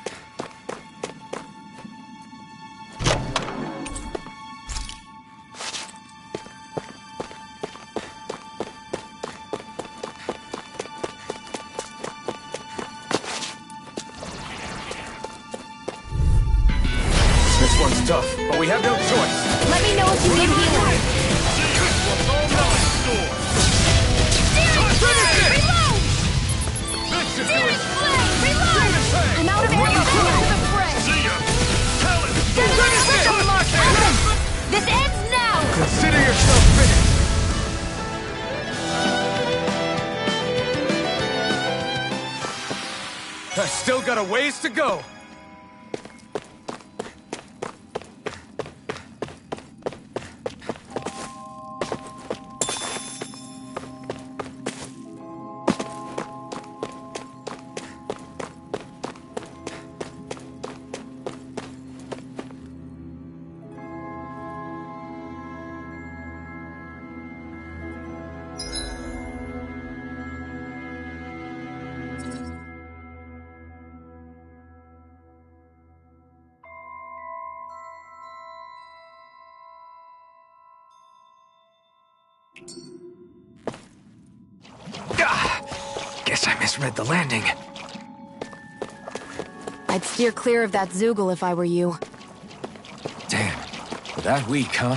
This one's tough, but we have no choice. Let me know if you need healing. Reload! Searing Flame! Reload! I'm out of ammo to the fray. See ya! Talon! Gemini Aqua! Elvin! This ends now! Consider yourself finished! I've still got a ways to go. Guess I misread the landing. I'd steer clear of that Zoogle if I were you. Damn. That weak, huh?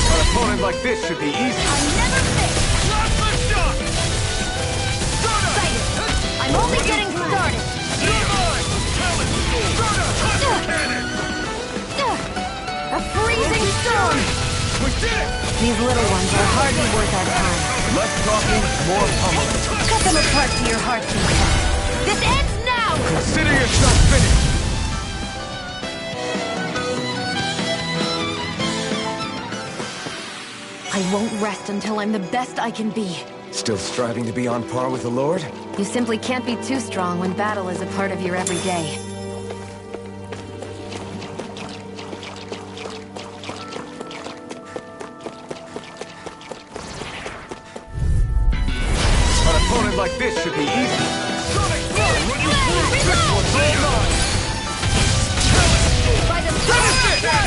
An opponent like this should be easy. I never miss! Excited! I'm only getting started! A freezing storm! We did it! These little ones are hardly worth our time. Less talking, more pummeling. Cut them apart to your heart's content. This ends now! Consider yourself finished! I won't rest until I'm the best I can be. Still striving to be on par with the Lord? You simply can't be too strong when battle is a part of your everyday. An opponent like this should be easy. By the power of water!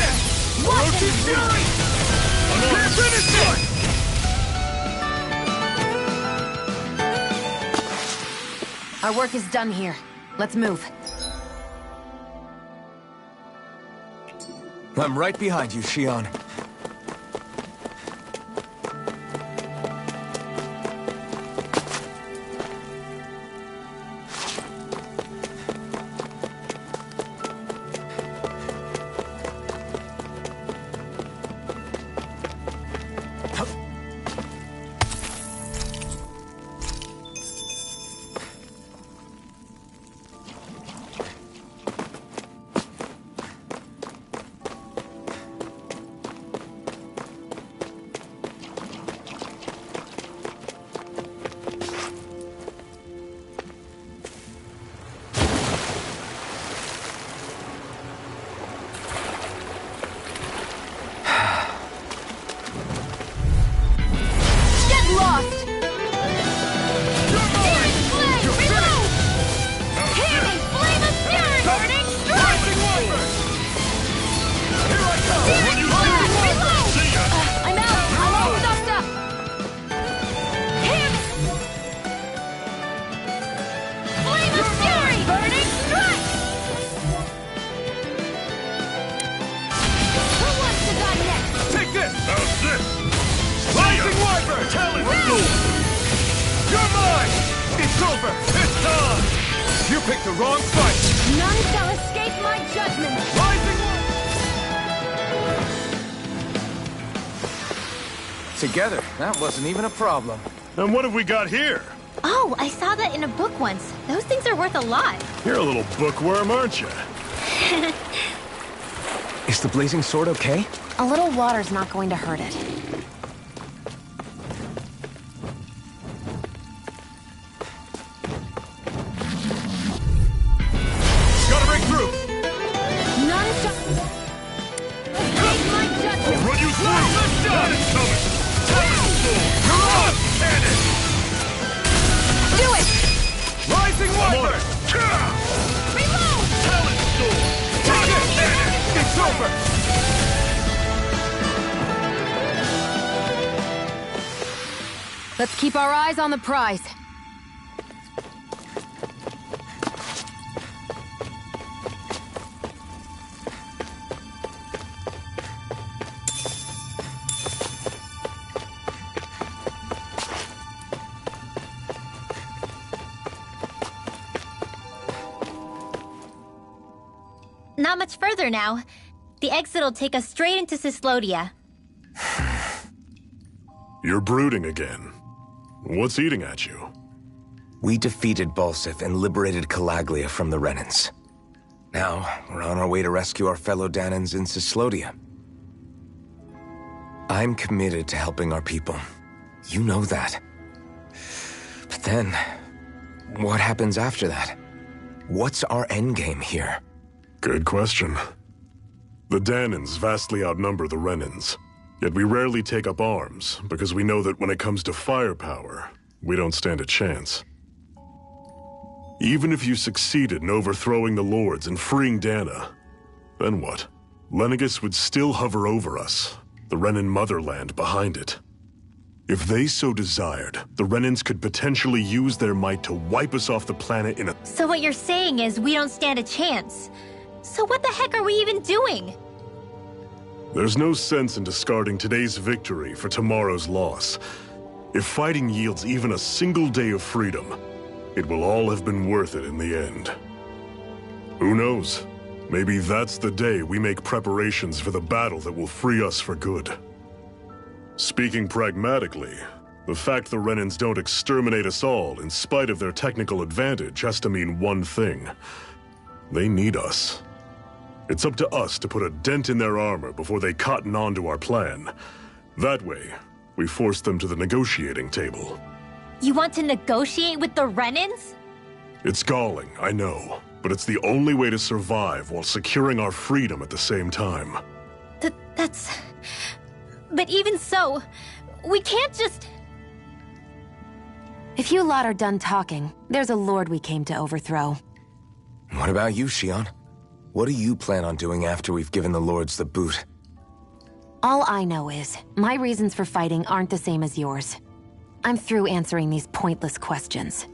Watch and fury! Finish it! Our work is done here. Let's move. I'm right behind you, Shion. You picked the wrong fight! None shall escape my judgment! Together, that wasn't even a problem. And what have we got here? Oh, I saw that in a book once. Those things are worth a lot. You're a little bookworm, aren't you? Is the blazing sword okay? A little water's not going to hurt it. Gotta break through! None shall escape my judgment! I'll run you through! Got it coming! You're on! Cannon! Do it! Rising Wyvern! Reload! Talon Sword! Take it! It's over! Let's keep our eyes on the prize. Not much further now. The exit'll take us straight into Cyslodia. You're brooding again. What's eating at you? We defeated Balsif and liberated Calaglia from the Renans. Now, we're on our way to rescue our fellow Danans in Cyslodia. I'm committed to helping our people. You know that. But then, what happens after that? What's our endgame here? Good question. The Danans vastly outnumber the Renans. Yet we rarely take up arms, because we know that when it comes to firepower, we don't stand a chance. Even if you succeeded in overthrowing the Lords and freeing Dana, then what? Lenegis would still hover over us, the Renan motherland behind it. If they so desired, the Renans could potentially use their might to wipe us off the planet in a... So what you're saying is we don't stand a chance. So what the heck are we even doing? There's no sense in discarding today's victory for tomorrow's loss. If fighting yields even a single day of freedom, it will all have been worth it in the end. Who knows? Maybe that's the day we make preparations for the battle that will free us for good. Speaking pragmatically, the fact the Renans don't exterminate us all in spite of their technical advantage has to mean one thing. They need us. It's up to us to put a dent in their armor before they cotton on to our plan. That way, we force them to the negotiating table. You want to negotiate with the Renans? It's galling, I know, but it's the only way to survive while securing our freedom at the same time. That's... But even so, we can't just... If you lot are done talking, there's a lord we came to overthrow. What about you, Xion? What do you plan on doing after we've given the lords the boot? All I know is, my reasons for fighting aren't the same as yours. I'm through answering these pointless questions.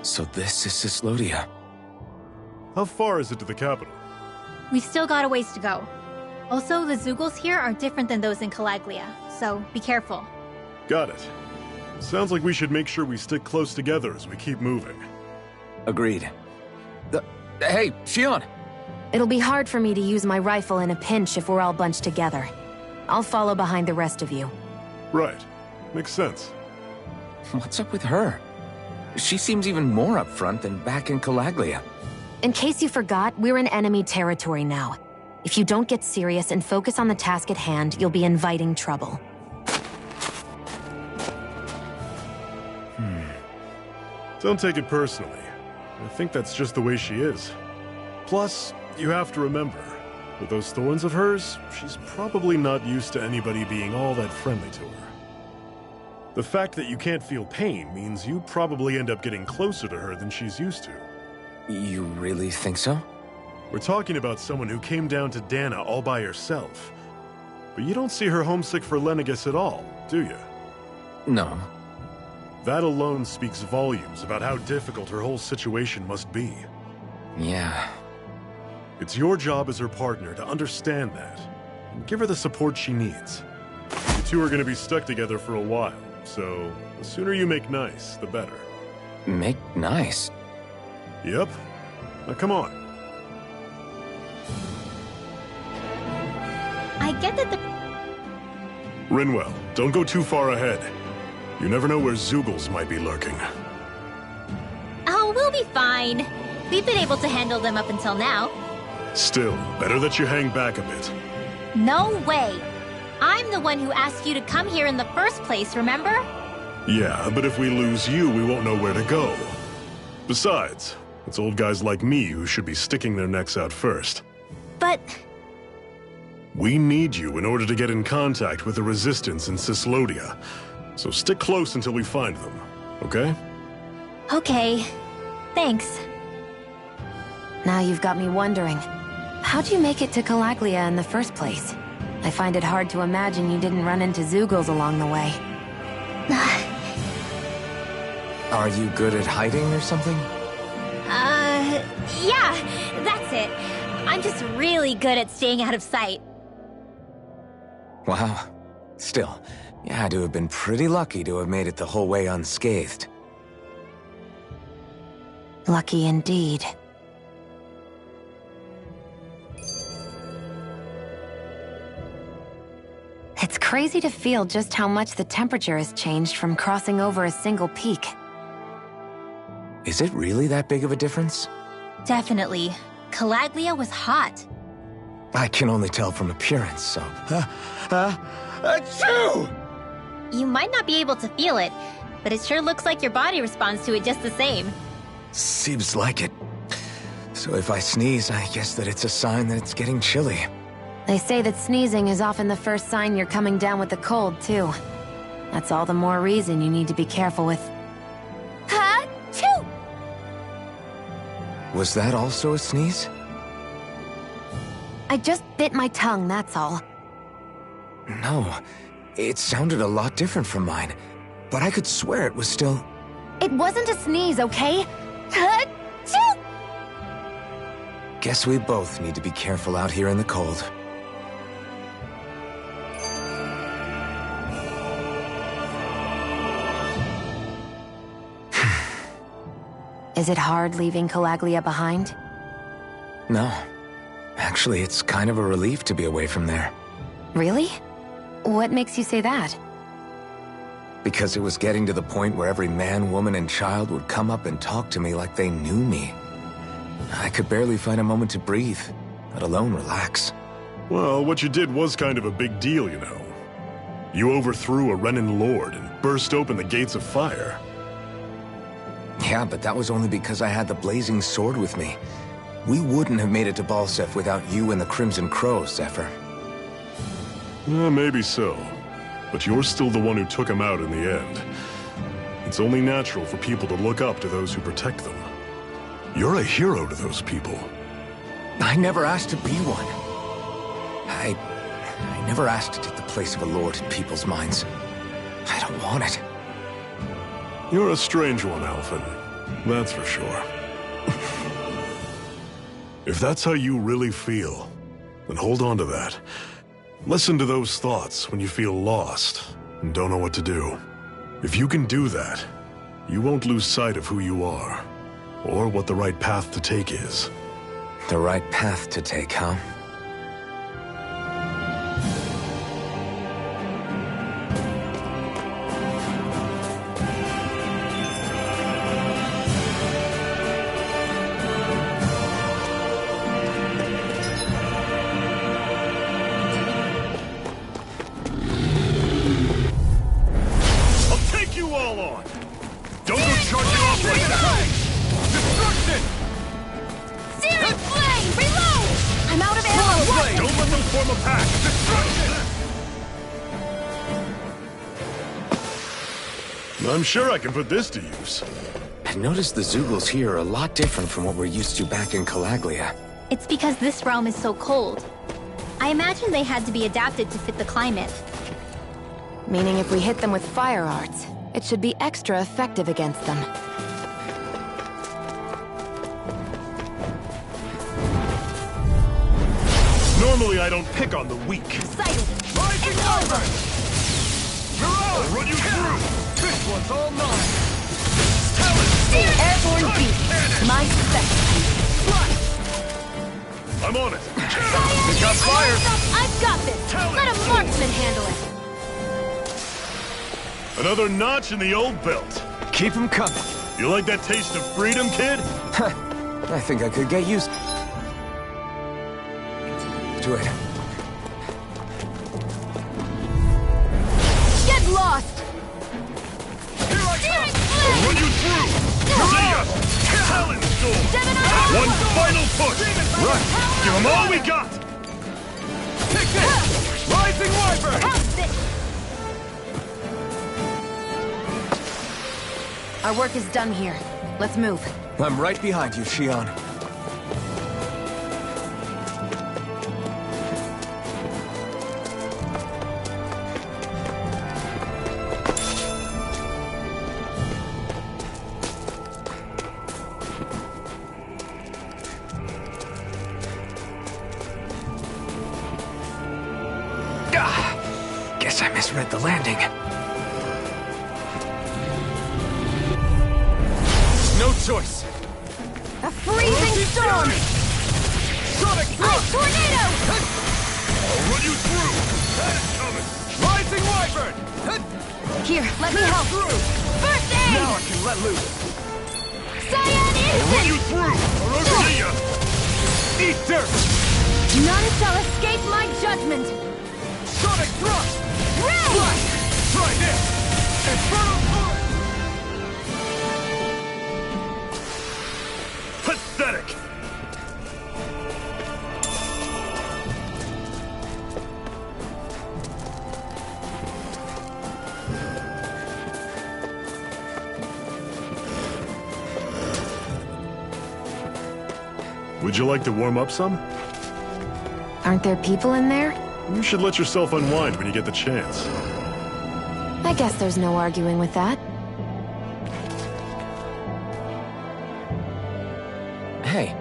So this is Cyslodia. How far is it to the capital? We've still got a ways to go. Also, the Zeugles here are different than those in Calaglia, so be careful. Got it. Sounds like we should make sure we stick close together as we keep moving. Agreed. Hey, Xion! It'll be hard for me to use my rifle in a pinch if we're all bunched together. I'll follow behind the rest of you. Right. Makes sense. What's up with her? She seems even more upfront than back in Calaglia. In case you forgot, we're in enemy territory now. If you don't get serious and focus on the task at hand, you'll be inviting trouble. Don't take it personally. I think that's just the way she is. Plus, you have to remember, with those thorns of hers, she's probably not used to anybody being all that friendly to her. The fact that you can't feel pain means you probably end up getting closer to her than she's used to. You really think so? We're talking about someone who came down to Dana all by herself. But you don't see her homesick for Lenegis at all, do you? No. That alone speaks volumes about how difficult her whole situation must be. Yeah. It's your job as her partner to understand that, and give her the support she needs. You two are going to be stuck together for a while, so the sooner you make nice, the better. Make nice? Yep. Now come on. I get that the... Rinwell, don't go too far ahead. You never know where Zeugles might be lurking. Oh, we'll be fine. We've been able to handle them up until now. Still, better that you hang back a bit. No way! I'm the one who asked you to come here in the first place, remember? Yeah, but if we lose you, we won't know where to go. Besides, it's old guys like me who should be sticking their necks out first. But... We need you in order to get in contact with the Resistance in Cyslodia. So stick close until we find them, okay? Okay. Thanks. Now you've got me wondering. How'd you make it to Calaglia in the first place? I find it hard to imagine you didn't run into Zeugles along the way. Are you good at hiding or something? Yeah, that's it. I'm just really good at staying out of sight. Wow. Still, you had to have been pretty lucky to have made it the whole way unscathed. Lucky indeed. It's crazy to feel just how much the temperature has changed from crossing over a single peak. Is it really that big of a difference? Definitely. Calaglia was hot. I can only tell from appearance, so... Achoo! You might not be able to feel it, but it sure looks like your body responds to it just the same. Seems like it. So if I sneeze, I guess that it's a sign that it's getting chilly. They say that sneezing is often the first sign you're coming down with the cold, too. That's all the more reason you need to be careful with... Ha-choo! Was that also a sneeze? I just bit my tongue, that's all. No, it sounded a lot different from mine, but I could swear it was still... It wasn't a sneeze, okay? Ha-choo! Guess we both need to be careful out here in the cold. Is it hard leaving Calaglia behind? No. Actually, it's kind of a relief to be away from there. Really? What makes you say that? Because it was getting to the point where every man, woman, and child would come up and talk to me like they knew me. I could barely find a moment to breathe, let alone relax. Well, what you did was kind of a big deal, you know. You overthrew a Renan lord and burst open the gates of fire. Yeah, but that was only because I had the blazing sword with me. We wouldn't have made it to Balsef without you and the Crimson Crows, Zephyr. Maybe so. But you're still the one who took him out in the end. It's only natural for people to look up to those who protect them. You're a hero to those people. I never asked to be one. I never asked to take the place of a lord in people's minds. I don't want it. You're a strange one, Alphen. That's for sure. If that's how you really feel, then hold on to that. Listen to those thoughts when you feel lost and don't know what to do. If you can do that, you won't lose sight of who you are, or what the right path to take is. The right path to take, huh? I'm sure I can put this to use. I noticed the Zeugles here are a lot different from what we're used to back in Calaglia. It's because this realm is so cold. I imagine they had to be adapted to fit the climate. Meaning if we hit them with fire arts, it should be extra effective against them. Normally I don't pick on the weak. Excited! It's over! I'll run you through! This one's all mine! Airborne beast! My specialty! I'm on it! They got fire! I've got this! Let a marksman handle it! Another notch in the old belt. Keep them coming. You like that taste of freedom, kid? I think I could get used to it. Get lost! I'll run you through! See ya! Talon Storm! One final push! Right! Give them all we got! Take this! Rising Wyvern! House it! Our work is done here. Let's move. I'm right behind you, Shion. Guess I misread the landing. No choice. A freezing storm! Sonic Ice tornado! I'll run you through! That is coming! Rising Wyvern! Here, let me help. First aid! Now I can let loose! Cyan I'll run you instant! through! See ya! Eat dirt! None shall escape my judgment! Sonic Thrust! Ray! Try this! Infernal Force! Pathetic! Would you like to warm up some? Aren't there people in there? You should let yourself unwind when you get the chance. I guess there's no arguing with that. Hey.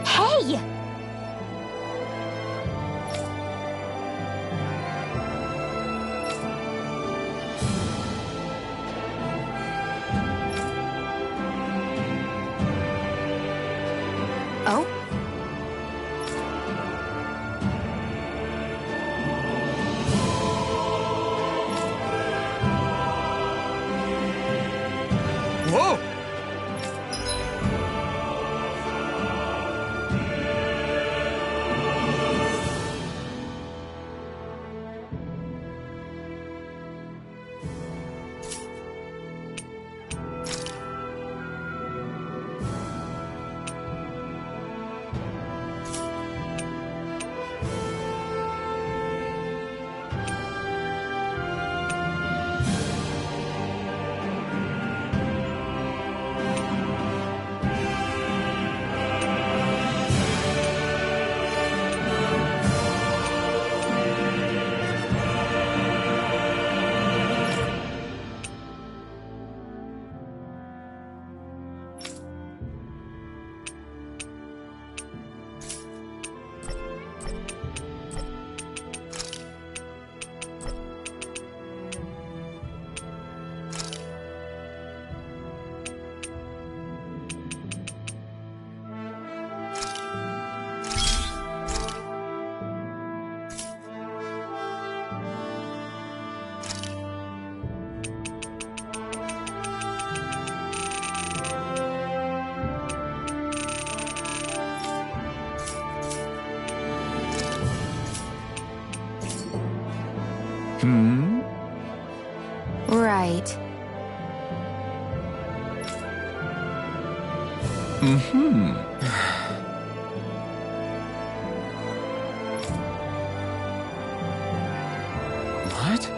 Hey! Oh? Whoa! Right. What?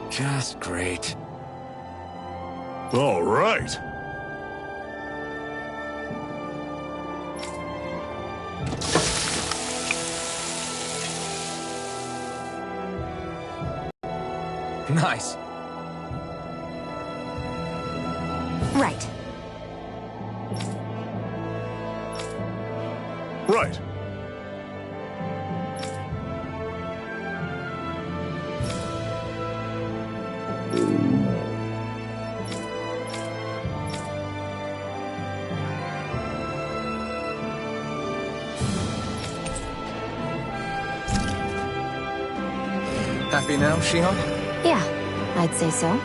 Just great. All right. Nice. Right. Right. Happy now, Shion? Yeah, I'd say so.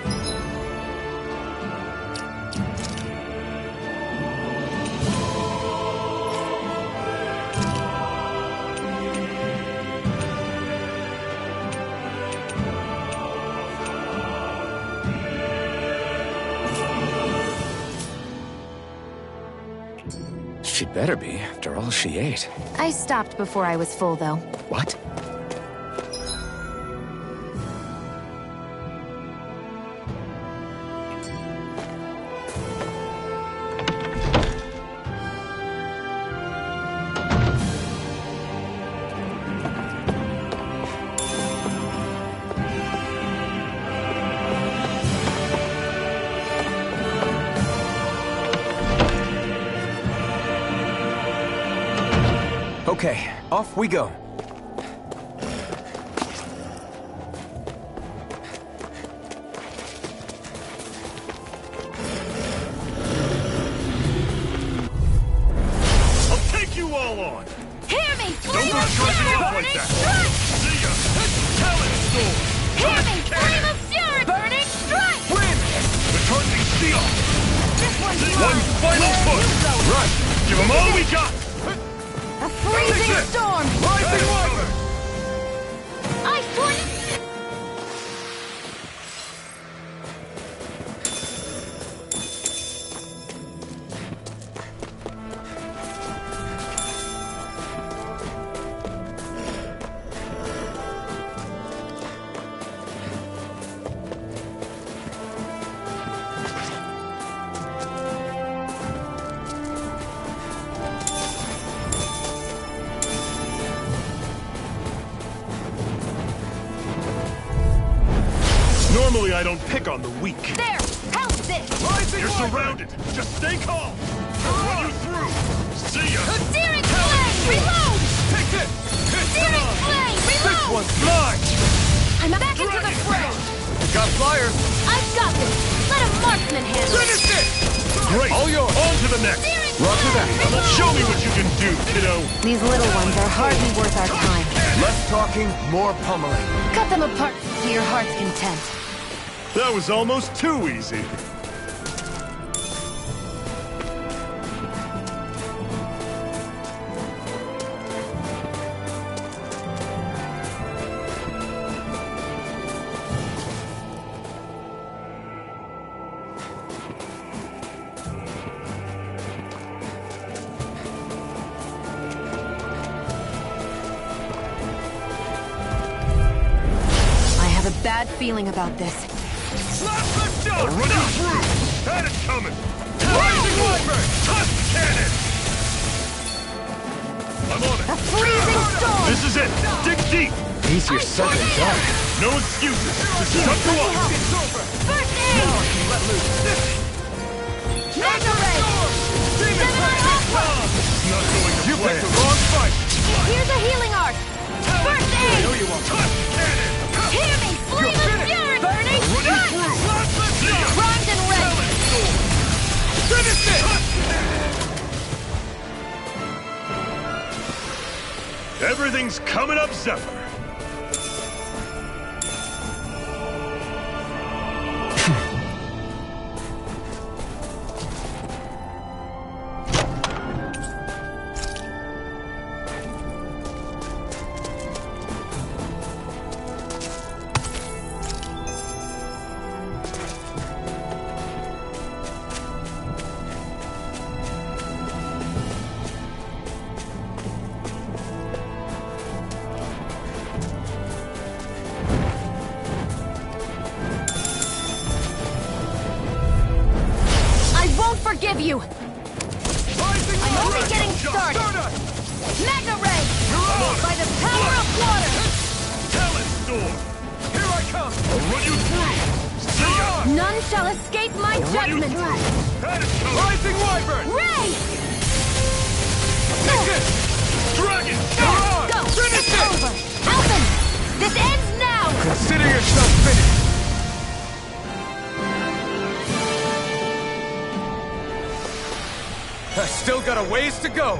She'd better be, after all she ate. I stopped before I was full, though. What? Okay, off we go. I'll take you all on. Hear me! Don't Flame go of charging fury! off like Burning that. strike! See ya. Talent storm. Hear me! Cannon. Flame of fury! Burning strike! The charging steel. This one's One mine! final Where push. you going? Right. Give them all we got. A freezing Take this. storm! Rising water. Ice one! I don't pick on the weak. There! How's this? You're surrounded! Just stay calm! I'll run you through! See ya! Searing flame! Reload! Take this! Searing flame! This Reload! one's mine! I'm back into the fray! Got flyers! I've got this! Let a marksman handle it! Finish it! Great! All yours! On to the next! Roger that! Show me what you can do, kiddo! These little ones are hardly worth our time. Less talking, more pummeling. Cut them apart to your heart's content. That was almost too easy. Bad feeling about this. I'll run you through! Had it coming! Rising Wyvern! Tusk cannon! I'm on it! A freezing storm! This is it! Dig deep! Easier said than done. No excuses! This is up to us! First aid! Let loose. Mega Ray! Seven on Aqua! This is not going to You plan. picked the wrong fight. Here's a healing art! First I aid! know you want. Tusk cannon! Hear me! Flame of fury burning! Run you through! See ya! Primed and ready! Finish it! Everything's coming up, Zephyr! Forgive you! I'm only getting started! Mega Ray! By the power of water! Talent Storm! Here I come! I'll run you through! See ya! None shall escape my Run you judgment! through! Had it coming! Rising Wyvern! Ray! Take it! Dragon! Go! Finish It's it! over! Elfin! This ends now! Consider yourself finished! I still got a ways to go!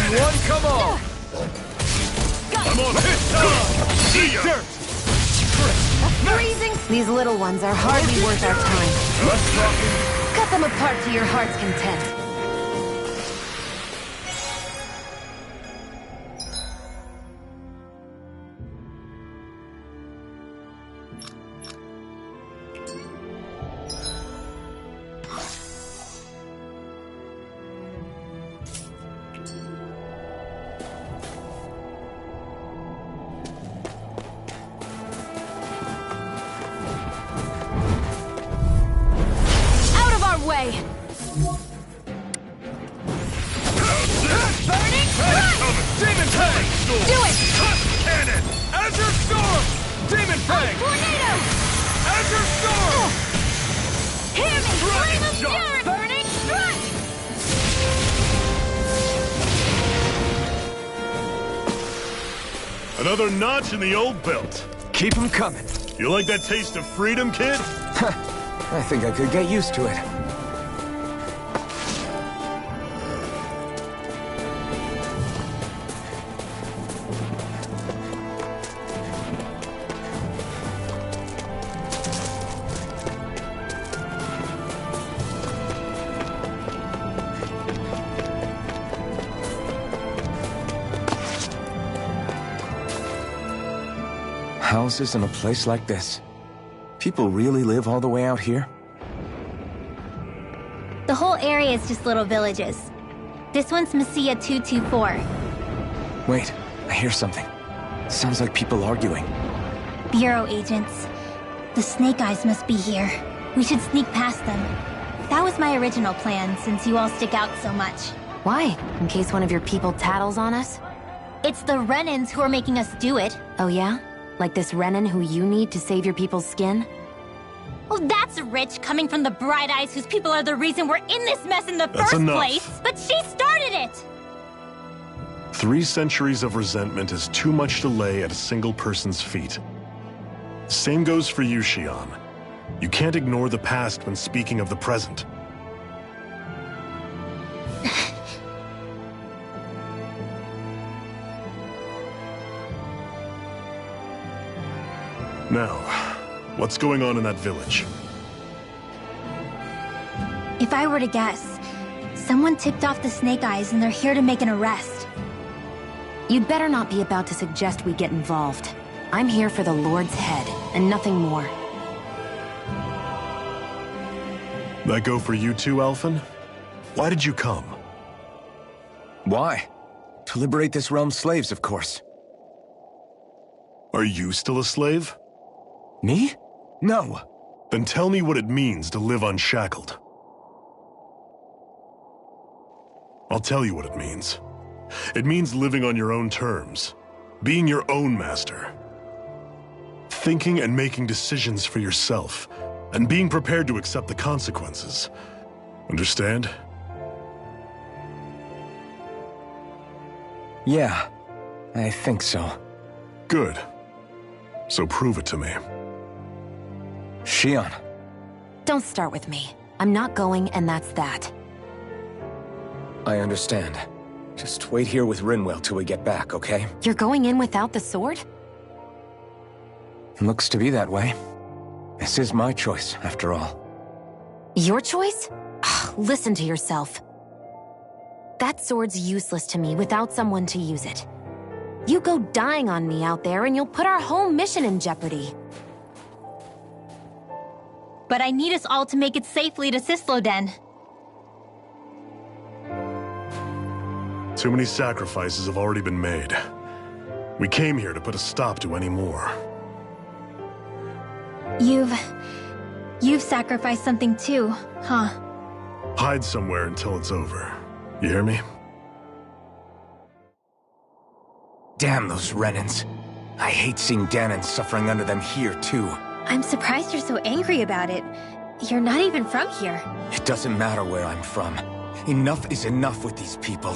One, come on! I'm on it! See ya! Dirt! Freezing! These little ones are hardly worth our time. Less talking. Cut them apart to your heart's content. Way. Another notch in the old belt. Keep them coming. You like that taste of freedom, kid? I think I could get used to it. Houses in a place like this. People really live all the way out here? The whole area is just little villages. This one's Messiah 224. Wait, I hear something. Sounds like people arguing. Bureau agents. The Snake Eyes must be here. We should sneak past them. That was my original plan, since you all stick out so much. Why? In case one of your people tattles on us? It's the Renans who are making us do it. Oh yeah? Like this Renan who you need to save your people's skin? Oh, that's rich, coming from the Bright Eyes whose people are the reason we're in this mess in the That's first enough. place. But she started it! 3 centuries of resentment is too much to lay at a single person's feet. Same goes for you, Xion. You can't ignore the past when speaking of the present. Now, what's going on in that village? If I were to guess, someone tipped off the Snake Eyes and they're here to make an arrest. You'd better not be about to suggest we get involved. I'm here for the Lord's head, and nothing more. That go for you too, Alphen? Why did you come? Why? To liberate this realm's slaves, of course. Are you still a slave? Me? No. Then tell me what it means to live unshackled. I'll tell you what it means. It means living on your own terms, being your own master, thinking and making decisions for yourself, and being prepared to accept the consequences. Understand? Yeah, I think so. Good. So prove it to me. Xion. Don't start with me. I'm not going, and that's that. I understand. Just wait here with Rinwell till we get back, okay? You're going in without the sword? Looks to be that way. This is my choice, after all. Your choice? Ugh, listen to yourself. That sword's useless to me without someone to use it. You go dying on me out there and you'll put our whole mission in jeopardy. But I need us all to make it safely to Sisloden. Too many sacrifices have already been made. We came here to put a stop to any more. You've sacrificed something too, huh? Hide somewhere until it's over. You hear me? Damn those Renans. I hate seeing Danon suffering under them here, too. I'm surprised you're so angry about it. You're not even from here. It doesn't matter where I'm from. Enough is enough with these people.